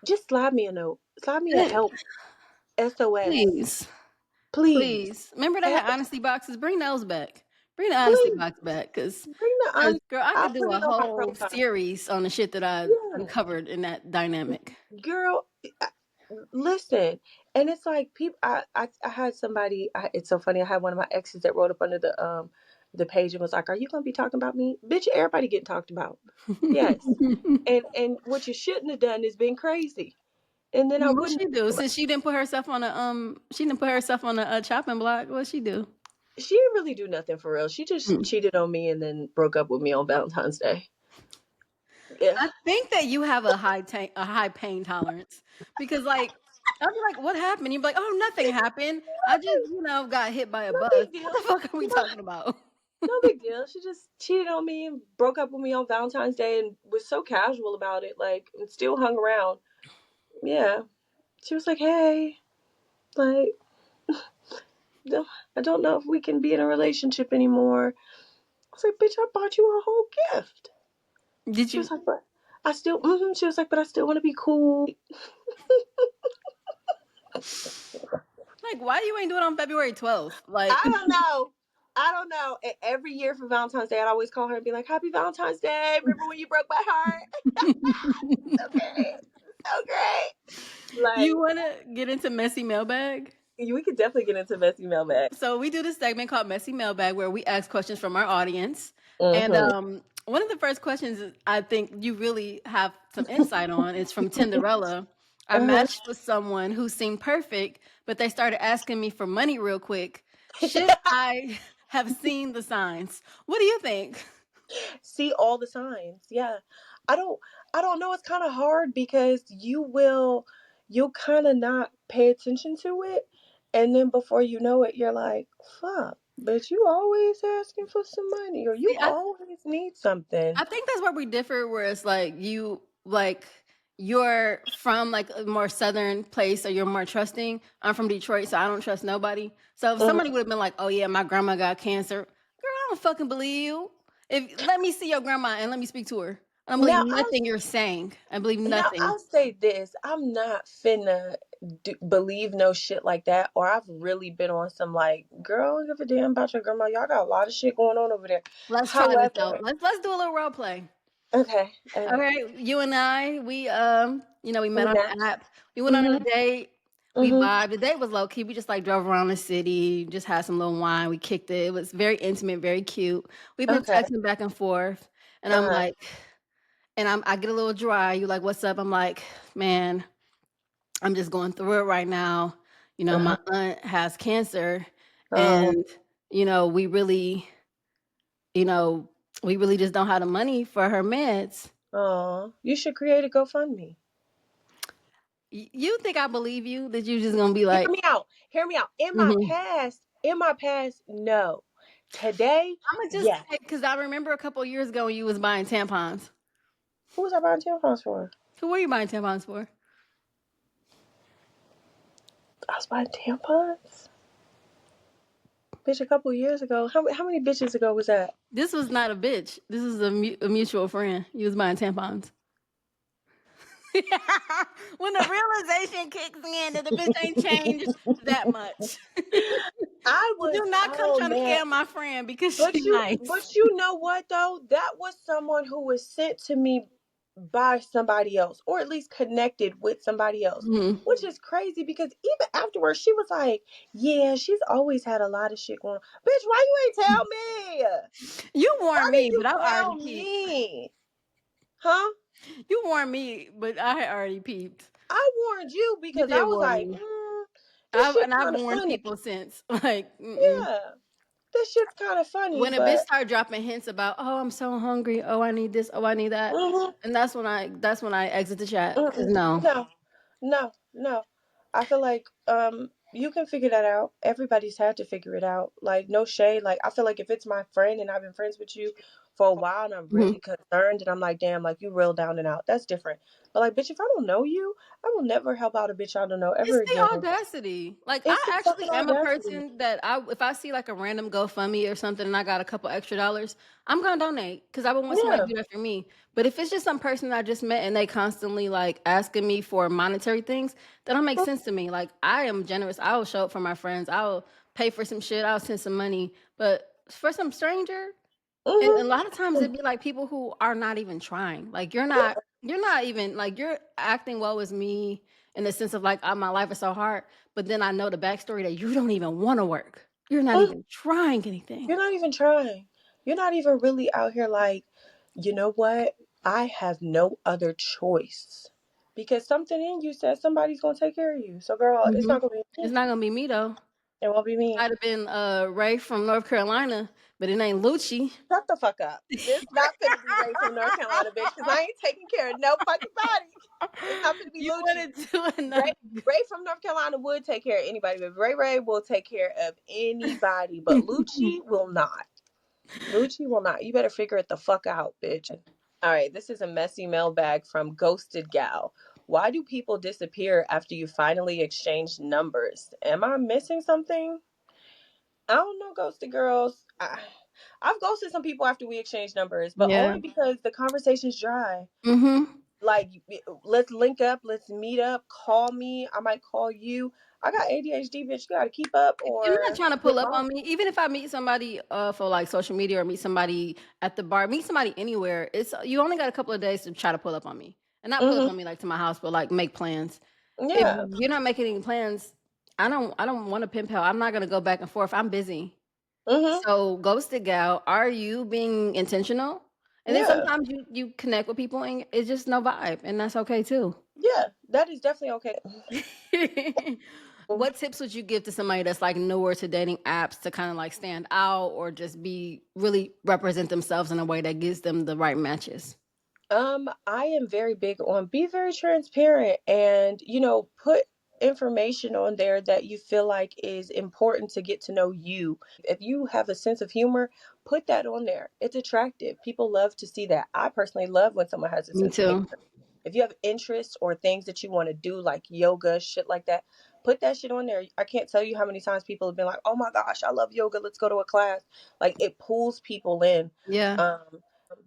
just slide me a note. Slide me a help SOS. Please. Please. Please. Remember they Have, had honesty boxes? Bring those back. Bring the honesty please box back. bring the Cause on. girl, I I'll could do put a it on my whole profile. series on the shit that I Yeah. uncovered in that dynamic. Girl, listen. And it's like people I had somebody it's so funny. I had one of my exes that wrote up under the page and was like, are you gonna be talking about me? Bitch, everybody getting talked about. Yes. And what you shouldn't have done is been crazy. And then I What wouldn't. she do? Since she didn't put herself on a chopping block. What she do? She didn't really do nothing for real. She just Hmm. cheated on me and then broke up with me on Valentine's Day. Yeah. I think that you have a high pain tolerance because like I'll be like, what happened? You'd be like, oh, nothing happened. I just got hit by a No bus. big What deal. the fuck are we No, talking about? no big deal. She just cheated on me and broke up with me on Valentine's Day and was so casual about it, like, and still hung around. Yeah. She was like, hey, like, I don't know if we can be in a relationship anymore. I was like, bitch, I bought you a whole gift. Did She was you like, but I still, she was like, but I still want to be cool. like why you ain't do it on February 12th? Like I don't know. I don't know. Every year for Valentine's Day, I'd always call her and be like, Happy Valentine's Day. Remember when you broke my heart? So great. So great. you Like, want to get into messy mailbag? we could definitely get into messy mailbag. So we do this segment called Messy Mailbag where we ask questions from our audience. And Mm-hmm. one of the first questions I think you really have some insight on is from Tinderella. I Uh-huh. matched with someone who seemed perfect, but they started asking me for money real quick. Should I have seen the signs? What do you think? See all the signs. Yeah. I don't I don't know. It's kind of hard because you'll kind of not pay attention to it. And then before you know it, you're like, fuck, but you always asking for some money or you See, always need something. I think that's where we differ, where it's like you're from like a more southern place or you're more trusting. I'm from Detroit, so I don't trust nobody. So if somebody Mhm. would have been like, oh yeah, my grandma got cancer, girl, I don't fucking believe you. If let me see your grandma and let me speak to her. I don't believe Now I'll nothing you're saying. I believe now nothing. I'll say this: I'm not finna believe no shit like that. Or I've really been on some like, girl, I don't give a damn about your grandma. Y'all got a lot of shit going on over there. Let's try this out. However, Let's do a little role play. okay, All right, you and I, we met we on match. the app. We went on a Mhm. date. We Mhm. vibed. The date was low key. We just like drove around the city, just had some little wine. We kicked it. It was very intimate, very cute. We've been Okay. texting back and forth, and I'm Uh-huh. like, and I get a little dry. You like, what's up? I'm like, man, I'm just going through it right now. You know, my aunt has cancer, Oh, and you know, we really, you know, we really just don't have the money for her meds. oh, you should create a GoFundMe. You think I believe you that you just gonna be Hear like, me out. Hear me out. mhm. In my past, no. Today, I'm gonna just yes. say because I remember a couple years ago when you was buying tampons. Who was I buying tampons for? Who were you buying tampons for? I was buying tampons? Bitch, a couple years ago. How many bitches ago was that? This was not a bitch. This is a mutual friend. You was buying tampons. When the realization kicks in that the bitch ain't changed that much. I Do was, not come oh trying to man. scam my friend because she But nice. you know what though? That was someone who was sent to me by somebody else, or at least connected with somebody else, Mhm. which is crazy because even afterwards she was like, "Yeah, she's always had a lot of shit going on." Bitch, why you ain't tell me? You Why warned did me, you but I tell already peeped. me? Huh? You warned me, but I had already peeped. I warned you You because I did was warn like, me. this shit And I've kind of warned funny. people since. Like, mm-mm. Yeah, this shit's kind of funny, When a bitch but. start dropping hints about, oh, I'm so hungry. Oh, I need this. Oh, I need that. Mhm. And that's when I exit the chat. Cause Mm-mm. no. No, no, no. I feel like you can figure that out. Everybody's had to figure it out. Like no shade. Like I feel like if it's my friend and I've been friends with you for a while and I'm Mhm. really concerned and I'm like, damn, like you real down and out. That's different. But like, bitch, if I don't know you, I will never help out a bitch I don't know It's ever the again. audacity. Like It's I the fucking actually am a audacity. person that if I see like a random GoFundMe or something and I got a couple extra dollars, I'm gonna donate because I would want somebody to Yeah. do that for me. But if it's just some person I just met and they constantly like asking me for monetary things, that don't make sense to me. Like I am generous. I will show up for my friends. I'll pay for some shit. I'll send some money. But for some stranger, and a lot of times Mm-hmm. it'd be like people who are not even trying. Like you're not even like you're acting well as me in the sense of like my life is so hard, but then I know the backstory that you don't even want to work. You're not Mm-hmm. even trying anything. You're not even trying. You're not even really out here like, you know what? I have no other choice. Because something in you says somebody's gonna take care of you. So girl, it's Hmm. not gonna be It's me. not gonna be me though. It won't be me. Might have been Ray from North Carolina, but it ain't Lucci. Shut the fuck up. It's not gonna be Ray from North Carolina, bitch, because I ain't taking care of no fucking body. It's not gonna be You Lucci. wanted to Ray another. Ray from North Carolina would take care of anybody, but Ray will take care of anybody, but Lucci will not. Lucci will not. You better figure it the fuck out, bitch. All right, this is a messy mailbag from Ghosted Gal. Why do people disappear after you finally exchange numbers? Am I missing something? I don't know, ghosted girls. I've ghosted some people after we exchanged numbers, but Yeah. only because the conversation's dry. Mm-hmm. Like, let's link up, let's meet up, call me. I might call you. I got ADHD, bitch. You got to keep up If you're not or trying to get pull up lost. on me, even if I meet somebody for like social media or meet somebody at the bar, meet somebody anywhere, it's you only got a couple of days to try to pull up on me. And not pull up Hmm. on me like to my house, but like make plans. If Yeah. you're not making any plans, I don't want to pen pal. I'm not gonna go back and forth. I'm busy. Hmm. So ghosted gal, are you being intentional? And then Yeah. sometimes you connect with people and it's just no vibe, and that's okay too. Yeah. That is definitely okay. What tips would you give to somebody that's like newer to dating apps to kind of like stand out or just be really represent themselves in a way that gives them the right matches? I am very big on be very transparent and, put information on there that you feel like is important to get to know you. If you have a sense of humor, put that on there. It's attractive. People love to see that. I personally love when someone has a Me sense of too. humor. If you have interests or things that you want to do, like yoga, shit like that, put that shit on there. I can't tell you how many times people have been like, oh my gosh, I love yoga. Let's go to a class. Like it pulls people in. Yeah. Um,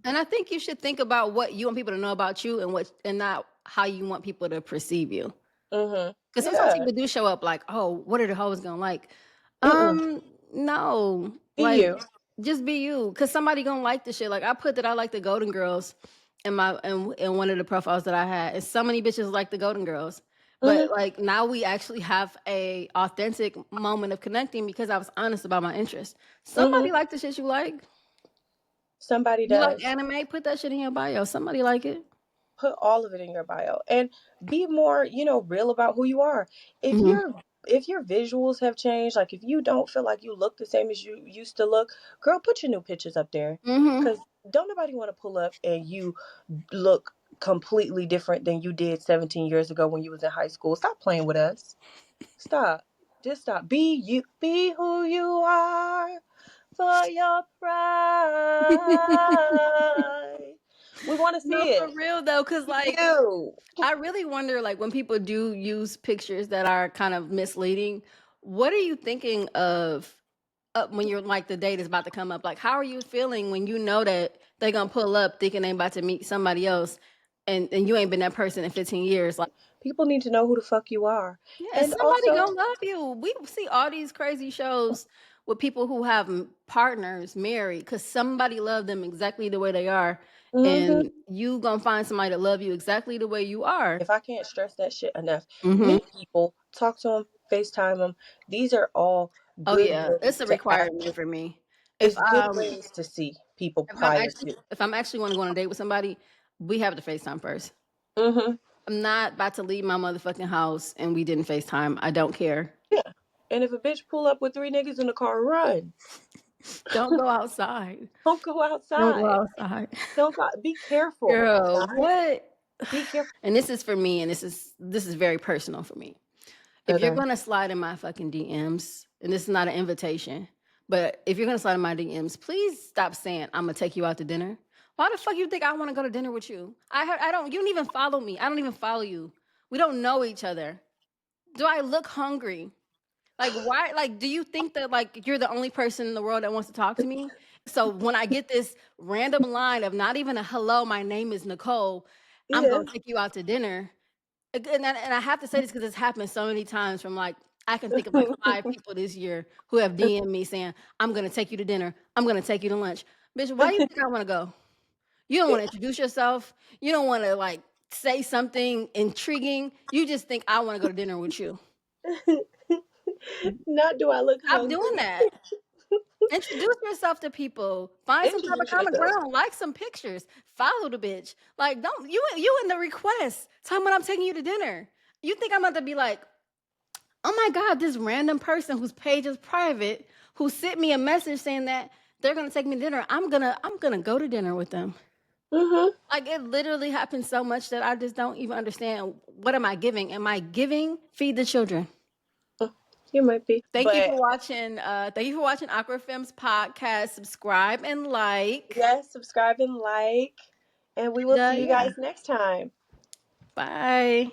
And I think you should think about what you want people to know about you and not how you want people to perceive you. Because sometimes yeah. people do show up like, oh, what are the hoes gonna like? Mm-mm. No, Be like you. just be you. Because somebody gonna like the shit. Like I put that I like the Golden Girls in one of the profiles that I had, and so many bitches like the Golden Girls. But Hmm. like now we actually have a authentic moment of connecting because I was honest about my interest. Hmm. Somebody like the shit you like. Somebody You like does. anime? Put that shit in your bio. Somebody like it. Put all of it in your bio and be more, real about who you are. If Mhm. your visuals have changed, like if you don't feel like you look the same as you used to look, girl, put your new pictures up there. Mhm. Cause don't nobody want to pull up and you look completely different than you did 17 years ago when you was in high school. Stop playing with us. Stop. Just stop. Be you. Be who you are for your pride. We want to No, see for it. real though, cause like You. I really wonder, like when people do use pictures that are kind of misleading, what are you thinking of when you're like the date is about to come up? Like, how are you feeling when you know that they're gonna pull up thinking they about to meet somebody else, and you ain't been that person in 15 years? Like, People need to know who the fuck you are. yeah, And somebody also, gonna love you. We see all these crazy shows with people who have partners married because somebody loved them exactly the way they are, hmm and you gonna find somebody that love you exactly the way you are. if I can't stress that shit enough, Hmm. meet people, talk to them, FaceTime them. These are all Oh good yeah, ways it's a to ask. requirement for me. If It's good ways to see people prior to. if I'm actually want to go on a date with somebody, we have to FaceTime first. hmm I'm not about to leave my motherfucking house and we didn't FaceTime. I don't care. Yeah. And if a bitch pull up with three niggas in the car, run. Don't go outside. Don't go Don't go outside. outside. Don't go. Be careful. Girl, All right. what? Be careful. And this is for me, and this is very personal for me. If you're Okay. gonna slide in my fucking DMs, and this is not an invitation, but if you're gonna slide in my DMs, please stop saying I'm gonna take you out to dinner. Why the fuck you think I want to go to dinner with you? I don't. You don't even follow me. I don't even follow you. We don't know each other. Do I look hungry? Like why? Like, do you think that like you're the only person in the world that wants to talk to me? So when I get this random line of not even a hello, my name is Nicole, I'm Yeah. gonna take you out to dinner. And I have to say this because it's happened so many times from like I can think of like 5 people this year who have DM'd me saying, I'm gonna take you to dinner, I'm gonna take you to lunch. Bitch, why do you think I wanna go? You don't wanna introduce yourself, you don't wanna like say something intriguing. You just think I wanna go to dinner with you. Not do I look Stop doing hungry. that. Introduce yourself to people. Find some type of Introduce common yourself. ground. Like some pictures. Follow the bitch. Like, don't you in the request. Talking about I'm taking you to dinner. You think I'm about to be like, oh my God, this random person whose page is private, who sent me a message saying that they're gonna take me to dinner. I'm gonna go to dinner with them. hmm Like it literally happens so much that I just don't even understand what am I giving? Am I giving? Feed the children. You might be, Thank you but for watching. Thank you for watching Awkward Films podcast. Subscribe and like. yes, subscribe and like, and we will see you Yeah. guys next time. Bye.